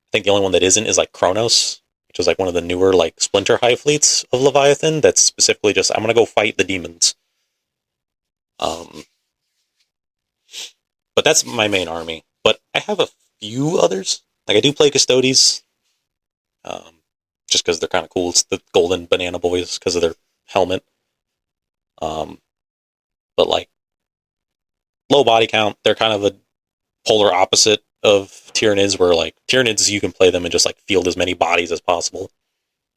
I think the only one that isn't is like Kronos, which is like one of the newer like splinter hive fleets of Leviathan. That's specifically just I'm gonna go fight the demons. But that's my main army. But I have a few others. Like I do play Custodes, just because they're kind of cool. It's the golden banana boys because of their helmet. But like low body count, they're kind of a polar opposite of Tyranids, where like Tyranids you can play them and just like field as many bodies as possible,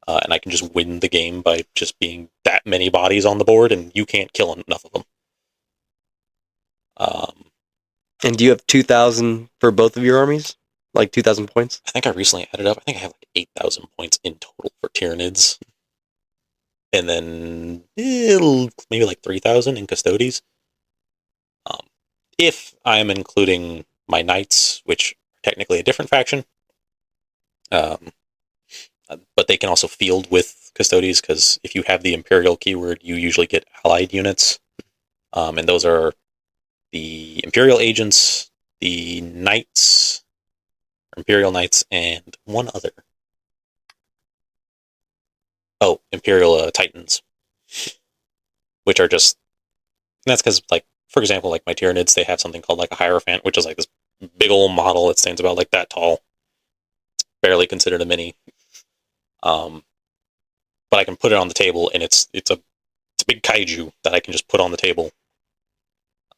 and I can just win the game by just being that many bodies on the board, and you can't kill enough of them. And do you have 2,000 for both of your armies? Like 2,000 points? I think I recently added up. I think I have like 8,000 points in total for Tyranids. And then maybe like 3,000 in Custodes. If I'm including my Knights, which are technically a different faction. But they can also field with Custodes, because if you have the Imperial keyword, you usually get allied units. And those are the Imperial Agents, the Knights, Imperial Knights, and one other. Oh, Imperial Titans. Which are just... That's because, like, for example, like my Tyranids, they have something called like a Hierophant, which is like this big old model that stands about like that tall. It's barely considered a mini. But I can put it on the table, and it's a big kaiju that I can just put on the table.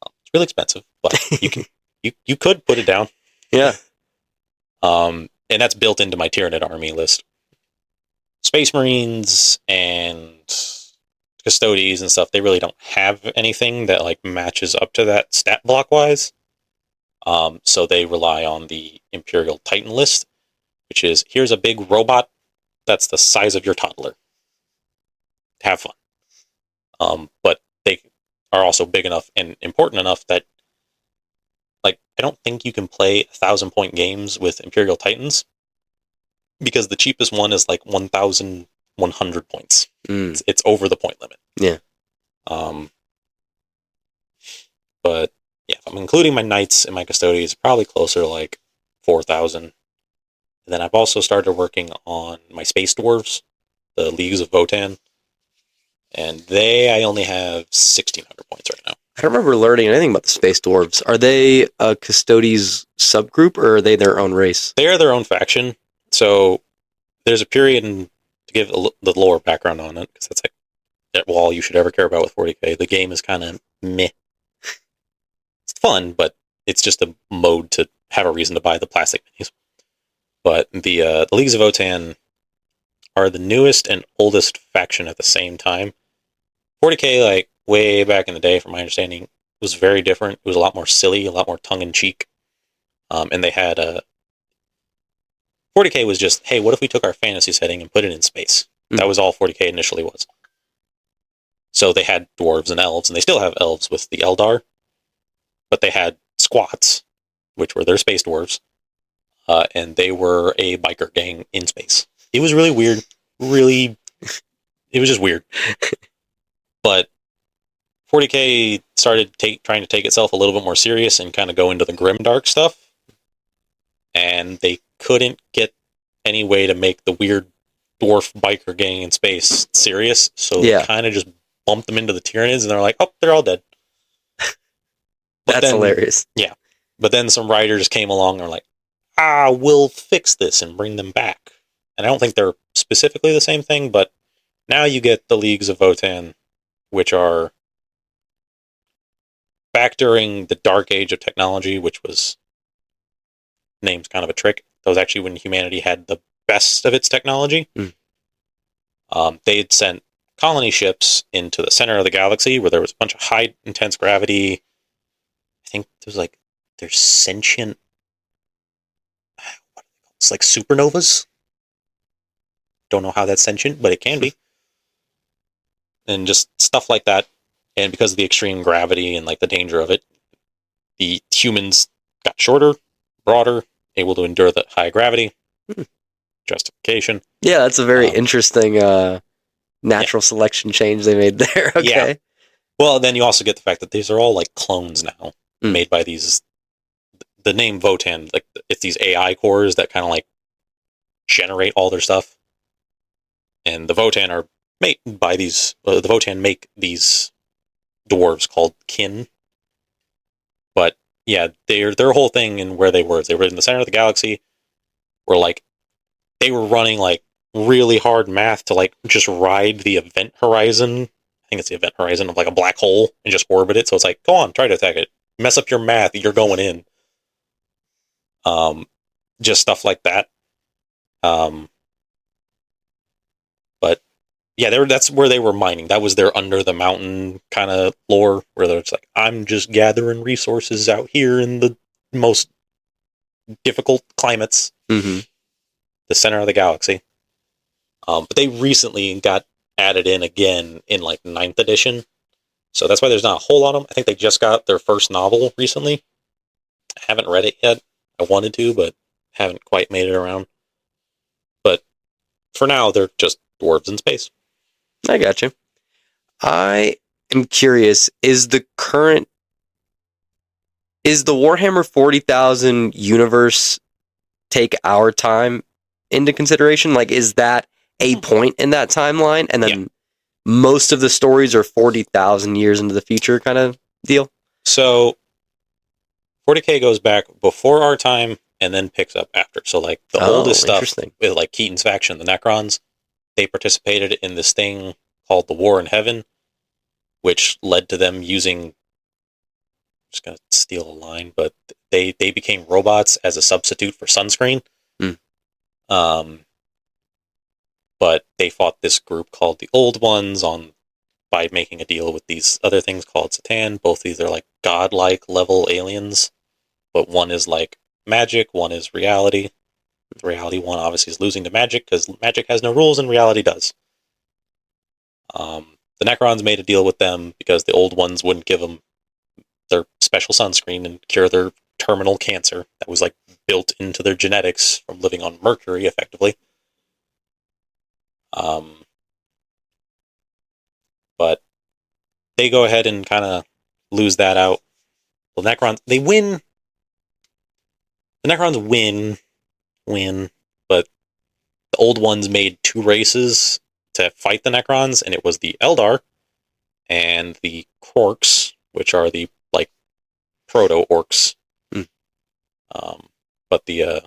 It's really expensive, but you could put it down. Yeah. And that's built into my Tyranid army list. Space Marines and Custodes and stuff, they really don't have anything that like matches up to that stat block wise. So they rely on the Imperial Titan list, which is here's a big robot that's the size of your toddler. Have fun. But they are also big enough and important enough that like I don't think you can play 1,000-point games with Imperial Titans, because the cheapest one is like 1,100 points. It's over the point limit. Yeah. But yeah, if I'm including my Knights and my Custodes, probably closer to like 4,000. And then I've also started working on my Space Dwarves, the Leagues of Votan. And I only have 1,600 points right now. I don't remember learning anything about the Space Dwarves. Are they a Custodes subgroup, or are they their own race? They are their own faction. So there's a period, and to give the lore background on it, because that's like all you should ever care about with 40k. The game is kind of meh. It's fun, but it's just a mode to have a reason to buy the plastic minis. But the Leagues of Votan are the newest and oldest faction at the same time. 40k, like way back in the day, from my understanding, was very different. It was a lot more silly, a lot more tongue-in-cheek. And they had 40k was just, hey, what if we took our fantasy setting and put it in space? That was all 40k initially was. So they had dwarves and elves, and they still have elves with the Eldar. But they had squats, which were their space dwarves, and they were a biker gang in space. It was really weird. It was just weird. But 40K started trying to take itself a little bit more serious and kind of go into the grimdark stuff, and they couldn't get any way to make the weird dwarf biker gang in space serious, so they kind of just bumped them into the Tyranids, and they're like, oh, they're all dead. That's hilarious. Yeah. But then some writers came along and were like, we'll fix this and bring them back. And I don't think they're specifically the same thing, but now you get the Leagues of Votann, which are back during the dark age of technology, which was, name's kind of a trick. That was actually when humanity had the best of its technology. They had sent colony ships into the center of the galaxy where there was a bunch of high intense gravity. I think there's sentient, it's like supernovas. Don't know how that's sentient, but it can be. And just stuff like that. And because of the extreme gravity and like the danger of it, the humans got shorter, broader, able to endure the high gravity. Justification. Yeah, that's a very interesting natural selection change they made there. Okay. Yeah. Well, then you also get the fact that these are all like clones now, made by these. The name Votann, like it's these AI cores that kind of like generate all their stuff, and the Votann are made by these. The Votann make these dwarves called kin. But yeah, their whole thing and where they were in the center of the galaxy, were like they were running like really hard math to like just ride the event horizon. I think it's the event horizon of like a black hole and just orbit it. So it's like, go on, try to attack it. Mess up your math, you're going in. Just stuff like that. But yeah, that's where they were mining. That was their under the mountain kind of lore, where they're just like, I'm just gathering resources out here in the most difficult climates, the center of the galaxy. But they recently got added in again in like 9th edition. So that's why there's not a whole lot of them. I think they just got their first novel recently. I haven't read it yet. I wanted to, but haven't quite made it around. But for now, they're just dwarves in space. I got you. I am curious, is the Warhammer 40,000 universe take our time into consideration? Like, is that a point in that timeline? And then most of the stories are 40,000 years into the future kind of deal? So 40K goes back before our time and then picks up after. So like the oldest stuff with like Keaton's faction, the Necrons, they participated in this thing called the War in Heaven, which led to them using, I'm just going to steal a line, but they became robots as a substitute for sunscreen. But they fought this group called the Old Ones by making a deal with these other things called Satan. Both these are like godlike level aliens, but one is like magic, one is reality. The reality one obviously is losing to magic because magic has no rules and reality does. The Necrons made a deal with them because the Old Ones wouldn't give them their special sunscreen and cure their terminal cancer that was like built into their genetics from living on Mercury, effectively. But they go ahead and kind of lose that out. Well, Necrons, they win. The Necrons win, but the Old Ones made 2 races to fight the Necrons, and it was the Eldar and the Krorks, which are the like proto-orcs. But the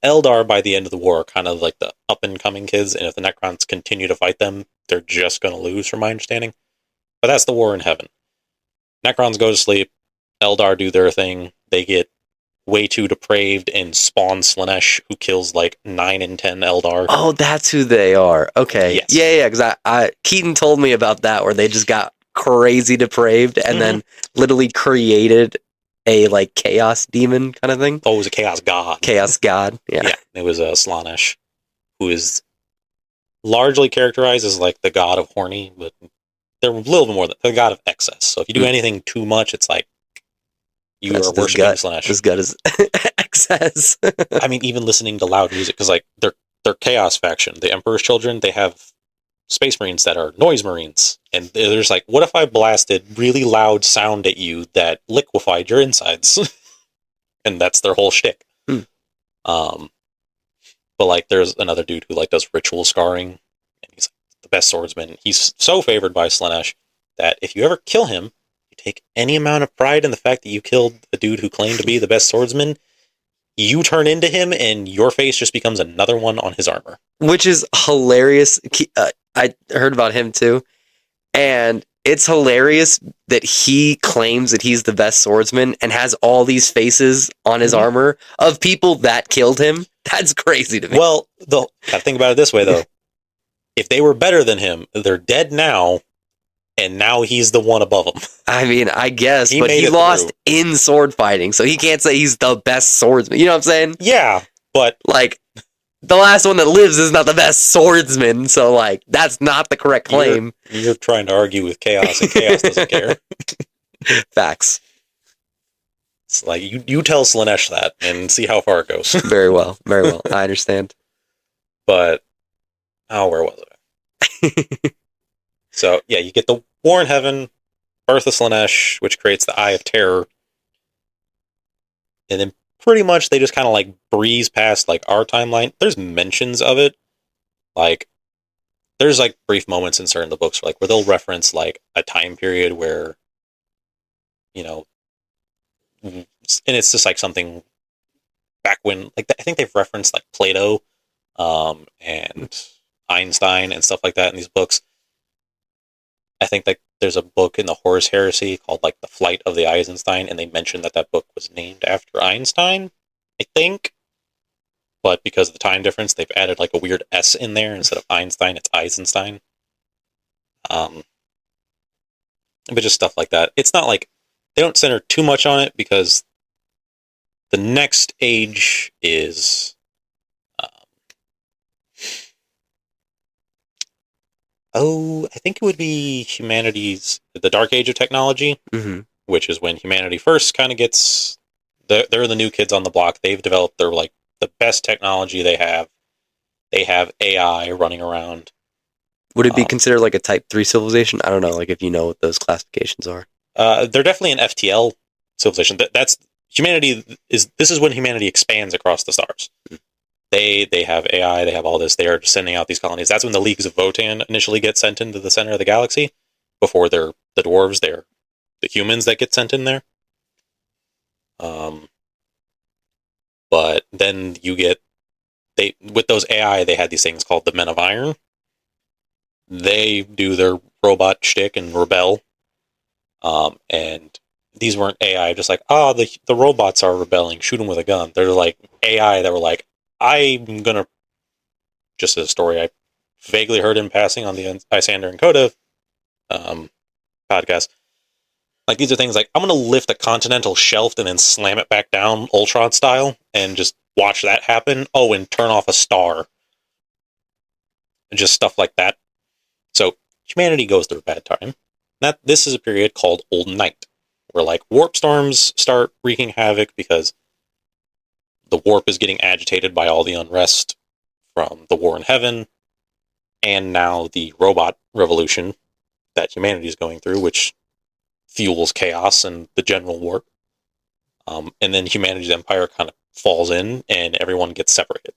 Eldar, by the end of the war, are kind of like the up-and-coming kids, and if the Necrons continue to fight them, they're just going to lose, from my understanding. But that's the War in Heaven. Necrons go to sleep, Eldar do their thing, they get way too depraved and spawn Slanesh, who kills like 9 in 10 Eldar. Oh, that's who they are. Okay. Yes. Yeah, because Keaton told me about that, where they just got crazy depraved and then literally created a like chaos demon kind of thing. Oh, it was a chaos god. Chaos god. Yeah. It was a Slanesh, who is largely characterized as like the god of horny, but they're a little bit more than the god of excess. So if you do anything too much, it's like you are worshiping Slanesh. As good as excess. I mean, even listening to loud music, because like their chaos faction, the Emperor's Children, they have space marines that are noise marines. And they're just like, what if I blasted really loud sound at you that liquefied your insides? And that's their whole shtick. But like, there's another dude who like does ritual scarring, and he's the best swordsman. He's so favored by Slaanesh that if you ever kill him, you take any amount of pride in the fact that you killed a dude who claimed to be the best swordsman. You turn into him, and your face just becomes another one on his armor, which is hilarious. I heard about him too, and it's hilarious that he claims that he's the best swordsman and has all these faces on his armor of people that killed him. That's crazy to me. Well, gotta think about it this way, though. If they were better than him, they're dead now, and now he's the one above them. I mean, I guess, but he lost in sword fighting, so he can't say he's the best swordsman. You know what I'm saying? Yeah, but... like, the last one that lives is not the best swordsman, so, like, that's not the correct claim. You're trying to argue with Chaos, and Chaos doesn't care. Facts. It's like, you tell Slaanesh that, and see how far it goes. Very well. I understand. But, where was it? So, yeah, you get the War in Heaven, Birth of Slaanesh, which creates the Eye of Terror. And then pretty much they just kind of like breeze past like our timeline. There's mentions of it. Like, there's like brief moments in certain of the books where they'll reference like a time period where, you know, and it's just like something back when, like, I think they've referenced like Plato and Einstein and stuff like that in these books. I think like there's a book in the Horus Heresy called like The Flight of the Eisenstein, and they mentioned that book was named after Einstein, I think. But because of the time difference, they've added like a weird S in there. Instead of Einstein, it's Eisenstein. But just stuff like that. It's not like they don't center too much on it because the next age is I think it would be the Dark Age of technology, which is when humanity first kind of gets, they're the new kids on the block. They've developed their like the best technology they have. They have AI running around. Would it be considered like a Type 3 civilization? I don't know, like if you know what those classifications are. They're definitely an FTL civilization. That's humanity this is when humanity expands across the stars. They have AI, they have all this, they are sending out these colonies. That's when the Leagues of Votan initially get sent into the center of the galaxy. Before they're the dwarves, they're the humans that get sent in there. But then you get, with those AI, they had these things called the Men of Iron. They do their robot shtick and rebel. And these weren't AI, just like, the robots are rebelling, shoot them with a gun. They're like AI that were like, I'm gonna, just as a story I vaguely heard in passing on the Lysander and Coda podcast. Like, these are things like, I'm gonna lift a continental shelf and then slam it back down Ultron style and just watch that happen. Oh, and turn off a star. And just stuff like that. So humanity goes through a bad time. This is a period called Old Night, where like warp storms start wreaking havoc because the warp is getting agitated by all the unrest from the War in Heaven, and now the robot revolution that humanity is going through, which fuels chaos and the general warp. And then humanity's empire kind of falls in, and everyone gets separated.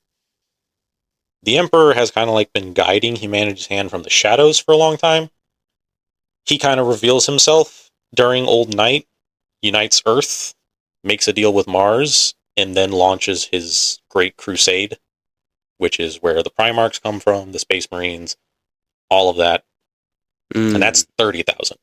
The Emperor has kind of like been guiding humanity's hand from the shadows for a long time. He kind of reveals himself during Old Night, unites Earth, makes a deal with Mars, and then launches his Great Crusade, which is where the Primarchs come from, the Space Marines, all of that. And that's 30,000.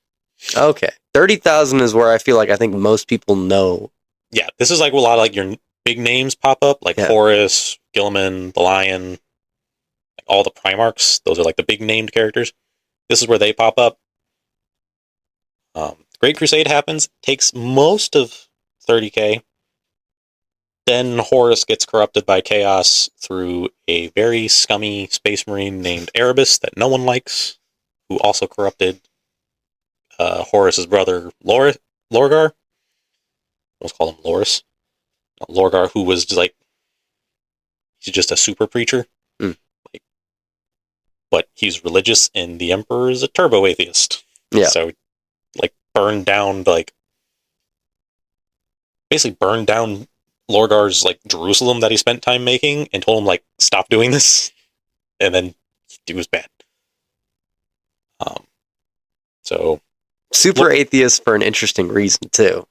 Okay. 30,000 is where I think most people know. Yeah, this is like a lot of like your big names pop up, like Horus, Gilman, the Lion, like all the Primarchs. Those are like the big named characters. This is where they pop up. Great Crusade happens, takes most of 30k. Then Horus gets corrupted by Chaos through a very scummy space marine named Erebus that no one likes, who also corrupted Horus's brother Lorgar. Let's call him Loris. Lorgar, who was just like, he's just a super preacher. Like, but he's religious, and the Emperor is a turbo atheist. Yeah. So, like, basically burned down Lorgar's, like, Jerusalem that he spent time making, and told him, like, stop doing this, and then he was bad. So... Super atheist for an interesting reason, too.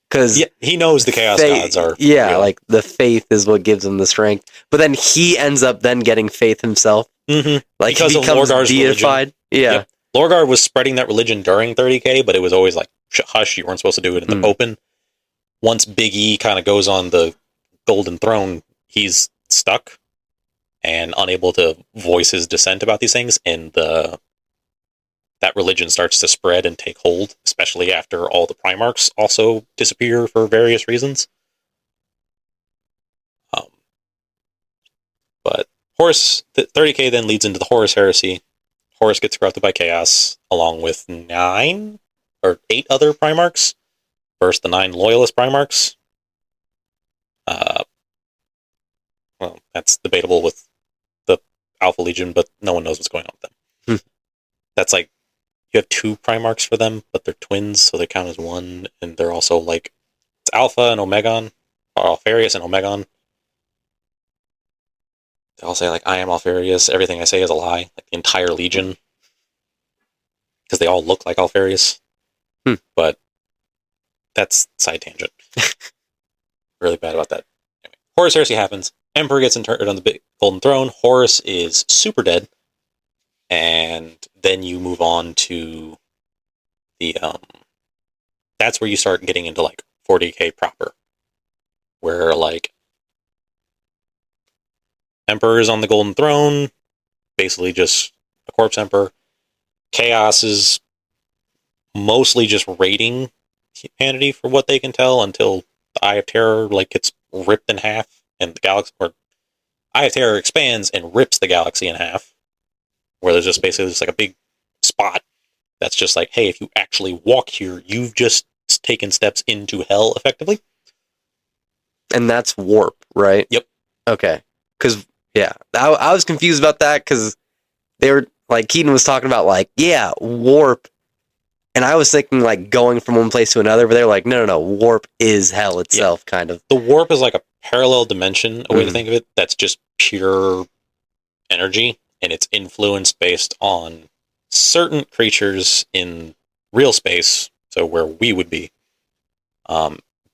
Because he knows the Chaos Gods are... Yeah, real. Like, the faith is what gives him the strength. But then he ends up then getting faith himself. Mm-hmm. Like, because he becomes deified. Religion. Yeah. Yep. Lorgar was spreading that religion during 30K, but it was always like, hush, you weren't supposed to do it in the open. Once Big E kind of goes on the Golden Throne, he's stuck and unable to voice his dissent about these things, and that religion starts to spread and take hold, especially after all the Primarchs also disappear for various reasons. But Horus, 30K then leads into the Horus Heresy. Horus gets corrupted by Chaos, along with 8 other Primarchs, versus the 9 Loyalist Primarchs. Well, that's debatable with the Alpha Legion, but no one knows what's going on with them. That's like, you have 2 Primarchs for them, but they're twins, so they count as one, and they're also like, it's Alpha and Omegon, or Alpharius and Omegon. They all say, like, I am Alpharius, everything I say is a lie, like the entire Legion. Because they all look like Alpharius. But that's side tangent. Really bad about that. Anyway, Horus Heresy happens, Emperor gets interred on the big Golden Throne, Horus is super dead, and then you move on to the, that's where you start getting into, like, 40K proper. Where, like, Emperor is on the Golden Throne, basically just a corpse Emperor. Chaos is mostly just raiding humanity for what they can tell until the Eye of Terror, like, gets ripped in half, and the galaxy, or Eye of Terror expands and rips the galaxy in half, where there's just basically just like a big spot that's just like, hey, if you actually walk here, you've just taken steps into hell, effectively. And that's warp, right? Yep. Okay. Because, yeah, I was confused about that, because they were, like, Keaton was talking about, like, yeah, warp, and I was thinking, like, going from one place to another, but they're like, no, warp is hell itself, kind of. The warp is like a parallel dimension, a way to think of it, that's just pure energy, and it's influenced based on certain creatures in real space, so where we would be.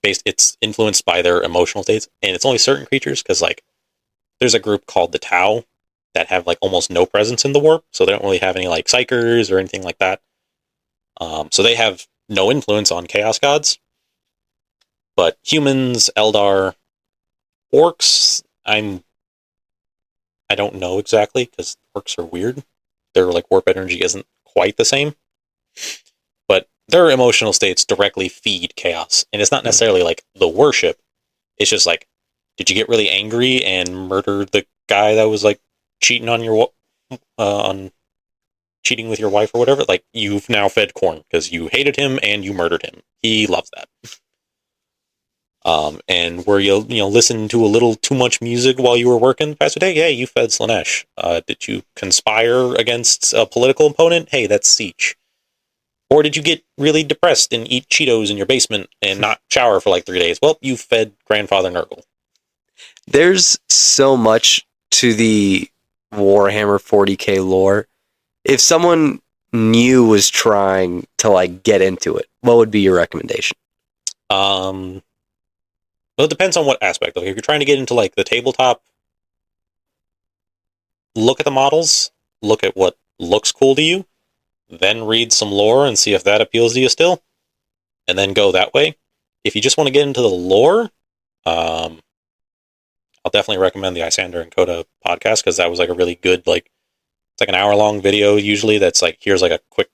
It's influenced by their emotional states, and it's only certain creatures, because, like, there's a group called the Tau that have, like, almost no presence in the warp, so they don't really have any, like, psychers or anything like that. So they have no influence on Chaos Gods. But humans, Eldar, orcs, I don't know exactly, because orcs are weird. Their, like, warp energy isn't quite the same. But their emotional states directly feed chaos. And it's not necessarily, like, the worship. It's just, like, did you get really angry and murder the guy that was, like, cheating on your cheating with your wife or whatever? Like, you've now fed Korn because you hated him and you murdered him. He loves that. And where you listen to a little too much music while you were working the past day, yeah, you fed Slanesh. Did you conspire against a political opponent? Hey, that's Siege. Or did you get really depressed and eat Cheetos in your basement and not shower for like 3 days? Well, you fed Grandfather Nurgle. There's so much to the Warhammer 40K lore. If someone new was trying to, like, get into it, what would be your recommendation? Well, it depends on what aspect. Like, if you're trying to get into, like, the tabletop, look at the models, look at what looks cool to you, then read some lore and see if that appeals to you still, and then go that way. If you just want to get into the lore, I'll definitely recommend the Isander and Coda podcast, because that was, like, a really good, like, it's like an hour-long video usually that's, like, here's, like, a quick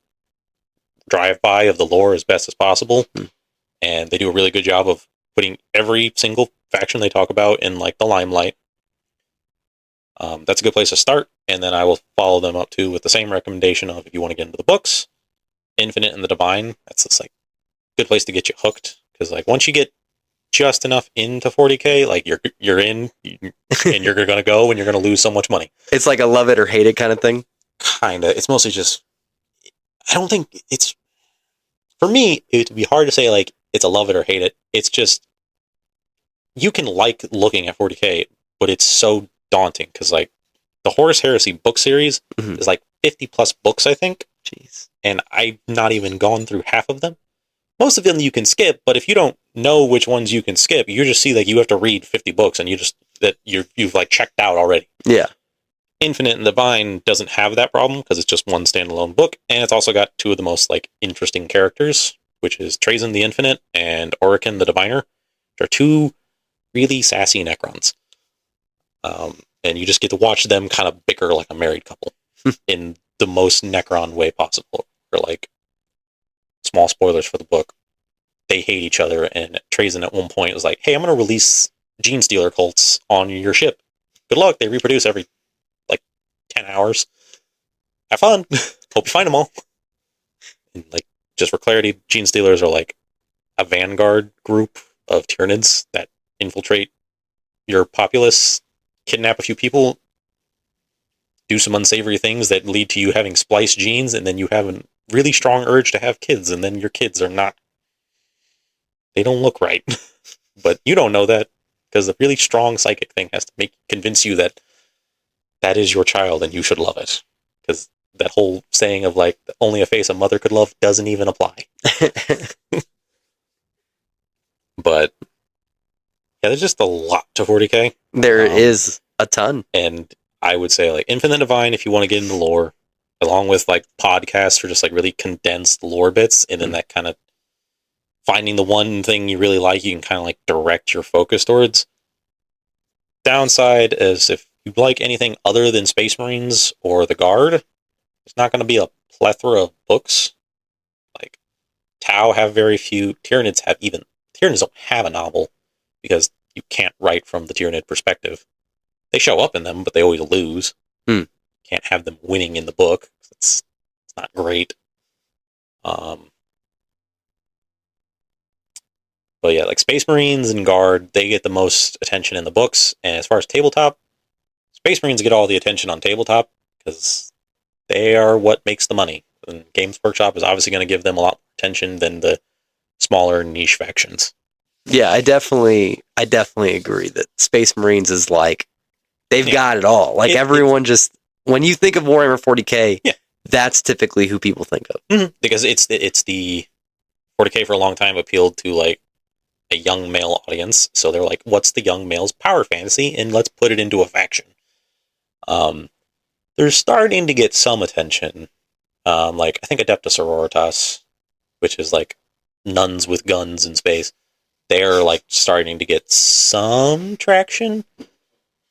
drive-by of the lore as best as possible, and they do a really good job of putting every single faction they talk about in, like, the limelight. That's a good place to start, and then I will follow them up too with the same recommendation of, if you want to get into the books, Infinite and the Divine. That's just, like, a good place to get you hooked, because, like, once you get just enough into 40K, like, you're in, and you're gonna go, and you're gonna lose so much money. It's like a love it or hate it kind of thing. Kinda. It's mostly just, I don't think it's, for me, it would be hard to say, like, it's a love it or hate it. It's just, you can like looking at 40K, but it's so daunting, because, like, the Horus Heresy book series is, like, 50 plus books, I think. Jeez. And I've not even gone through half of them. Most of them you can skip, but if you don't know which ones you can skip, you just see, like, you have to read 50 books, and you've, like, checked out already. Yeah. Infinite and Divine doesn't have that problem because it's just one standalone book, and it's also got two of the most, like, interesting characters, which is Trazyn the Infinite and Orican the Diviner, which are two really sassy Necrons. And you just get to watch them kind of bicker like a married couple in the most Necron way possible. Or, like, small spoilers for the book, they hate each other, and Trazyn at one point was like, hey, I'm going to release Gene Stealer cults on your ship. Good luck. They reproduce every 10 hours. Have fun. Hope you find them all. And, like, just for clarity, Gene Stealers are, like, a vanguard group of Tyranids that infiltrate your populace, kidnap a few people, do some unsavory things that lead to you having spliced genes, and then you have a really strong urge to have kids, and then your kids are not, they don't look right. But you don't know that, because a really strong psychic thing has to convince you that that is your child and you should love it. Because that whole saying of, like, only a face a mother could love doesn't even apply. But yeah, there's just a lot to 40K. There is a ton. And I would say, like, Infinite Divine, if you want to get into lore, along with, like, podcasts for just, like, really condensed lore bits, and then that kind of finding the one thing you really like, you can kind of, like, direct your focus towards. Downside is, if you like anything other than Space Marines or the Guard, it's not going to be a plethora of books. Like, Tau have very few. Tyranids don't have a novel, because you can't write from the Tyranid perspective. They show up in them, but they always lose. Can't have them winning in the book. It's not great. But yeah, like, Space Marines and Guard, they get the most attention in the books. And as far as tabletop, Space Marines get all the attention on tabletop, because they are what makes the money. And Games Workshop is obviously going to give them a lot more attention than the smaller niche factions. Yeah, I definitely agree that Space Marines is, like, they've got it all. Like, everyone just, when you think of Warhammer 40K, that's typically who people think of. Because it's the 40K for a long time appealed to, like, a young male audience. So they're like, what's the young male's power fantasy? And let's put it into a faction. They're starting to get some attention. Like, I think Adepta Sororitas, which is, like, nuns with guns in space, they're, like, starting to get some traction,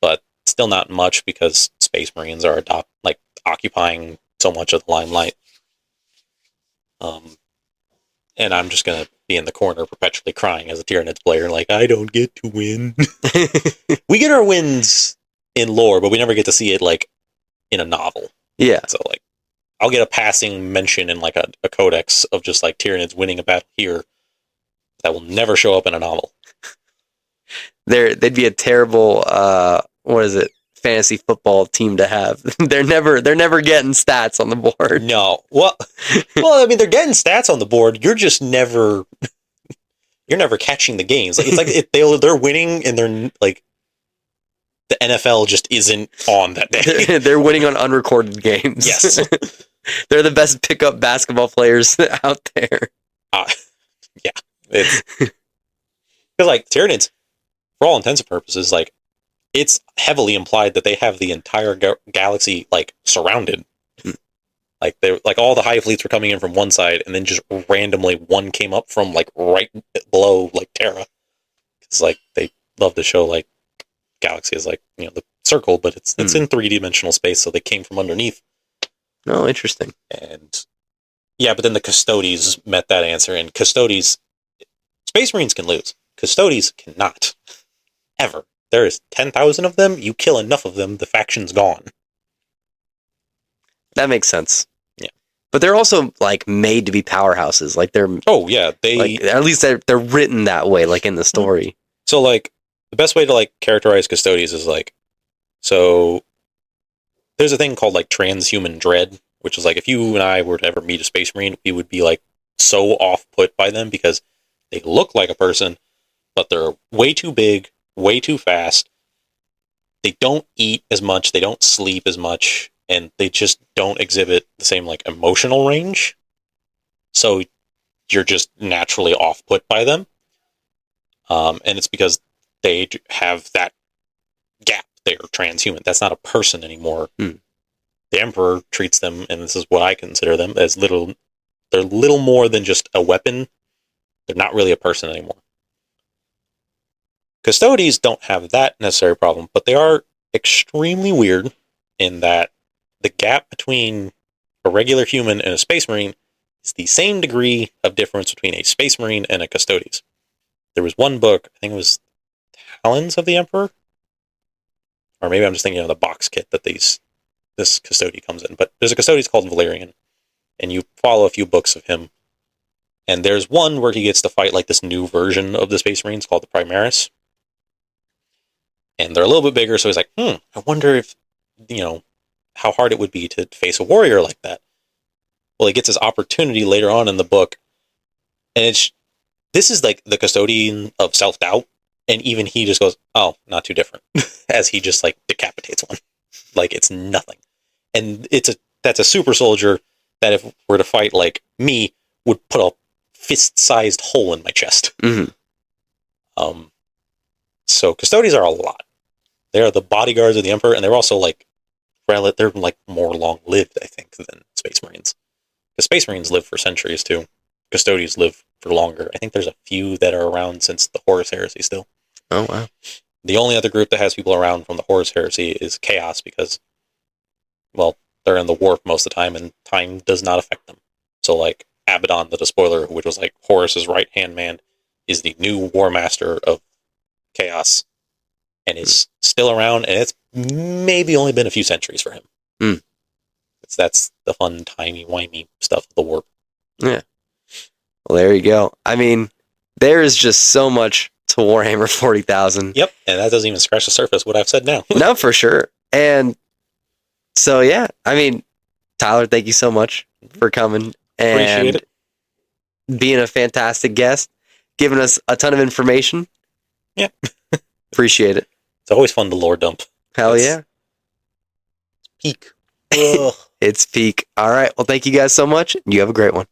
but still not much, because Space Marines are occupying so much of the limelight. And I'm just gonna be in the corner perpetually crying as a Tyranids player, like, I don't get to win. We get our wins in lore, but we never get to see it, like, in a novel. Yeah. So, like, I'll get a passing mention in, like, a codex of just, like, Tyranids winning a battle here that will never show up in a novel. They'd be a terrible fantasy football team to have. They're never getting stats on the board. No. Well, I mean, they're getting stats on the board. You're just never catching the games. Like, it's like they're winning, and they're, like, the NFL just isn't on that day. They're winning on unrecorded games. Yes. They're the best pickup basketball players out there. Yeah. It's because, like, Tyranids, for all intents and purposes, like, it's heavily implied that they have the entire galaxy, like, surrounded. Like, they're, like, all the Hive fleets were coming in from one side, and then just randomly one came up from, like, right below, like, Terra. It's like, they love to show, like, galaxy is, like, you know, the circle, but it's in 3-dimensional space, so they came from underneath. Oh, interesting. And yeah, but then the Custodes met that answer, and Custodes, Space Marines can lose. Custodes cannot. Ever. There is 10,000 of them, you kill enough of them, the faction's gone. That makes sense. Yeah. But they're also, like, made to be powerhouses. Like, they're... Oh, yeah. They, like, at least they're written that way, like, in the story. So, like, the best way to, like, characterize Custodes is, like, so there's a thing called like transhuman dread, which is like if you and I were to ever meet a Space Marine, we would be like so off put by them because they look like a person, but they're way too big, way too fast. They don't eat as much, they don't sleep as much, and they just don't exhibit the same like emotional range. So you're just naturally off put by them. And it's because they have that gap. They're transhuman. That's not a person anymore. The Emperor treats them, and this is what I consider them, as they're little more than just a weapon. They're not really a person anymore. Custodies don't have that necessary problem, but they are extremely weird in that the gap between a regular human and a Space Marine is the same degree of difference between a Space Marine and a Custodes. There was one book, I think it was Talons of the Emperor, or maybe I'm just thinking of the box kit that this Custode comes in, but there's a Custodes called Valerian, and you follow a few books of him, and there's one where he gets to fight like this new version of the Space Marines called the Primaris, and they're a little bit bigger, so he's like, I wonder if, how hard it would be to face a warrior like that. Well, he gets his opportunity later on in the book, and this is like the custodian of self-doubt, and even he just goes, oh, not too different, as he just like decapitates one. Like it's nothing. And that's a super soldier that if were to fight like me, would put a fist-sized hole in my chest. So custodians are a lot. They are the bodyguards of the Emperor, and they're also like they're like more long-lived, I think, than Space Marines. The Space Marines live for centuries too. Custodians live for longer. I think there's a few that are around since the Horus Heresy still. Oh, wow. The only other group that has people around from the Horus Heresy is Chaos because, well, they're in the warp most of the time and time does not affect them. So, like, Abaddon the Despoiler, which was like Horus's right-hand man, is the new War Master of Chaos and is still around, and it's maybe only been a few centuries for him. That's the fun, timey-wimey stuff of the warp. Yeah. Well, there you go. I mean, there is just so much to Warhammer 40,000. Yep, and that doesn't even scratch the surface what I've said now. No, for sure. And so, yeah, I mean, Tyler, thank you so much for coming and Appreciate it. Being a fantastic guest, giving us a ton of information. Yeah. Appreciate it. It's always fun to lore dump. Hell yeah. Peak. It's peak. All right. Well, thank you guys so much. You have a great one.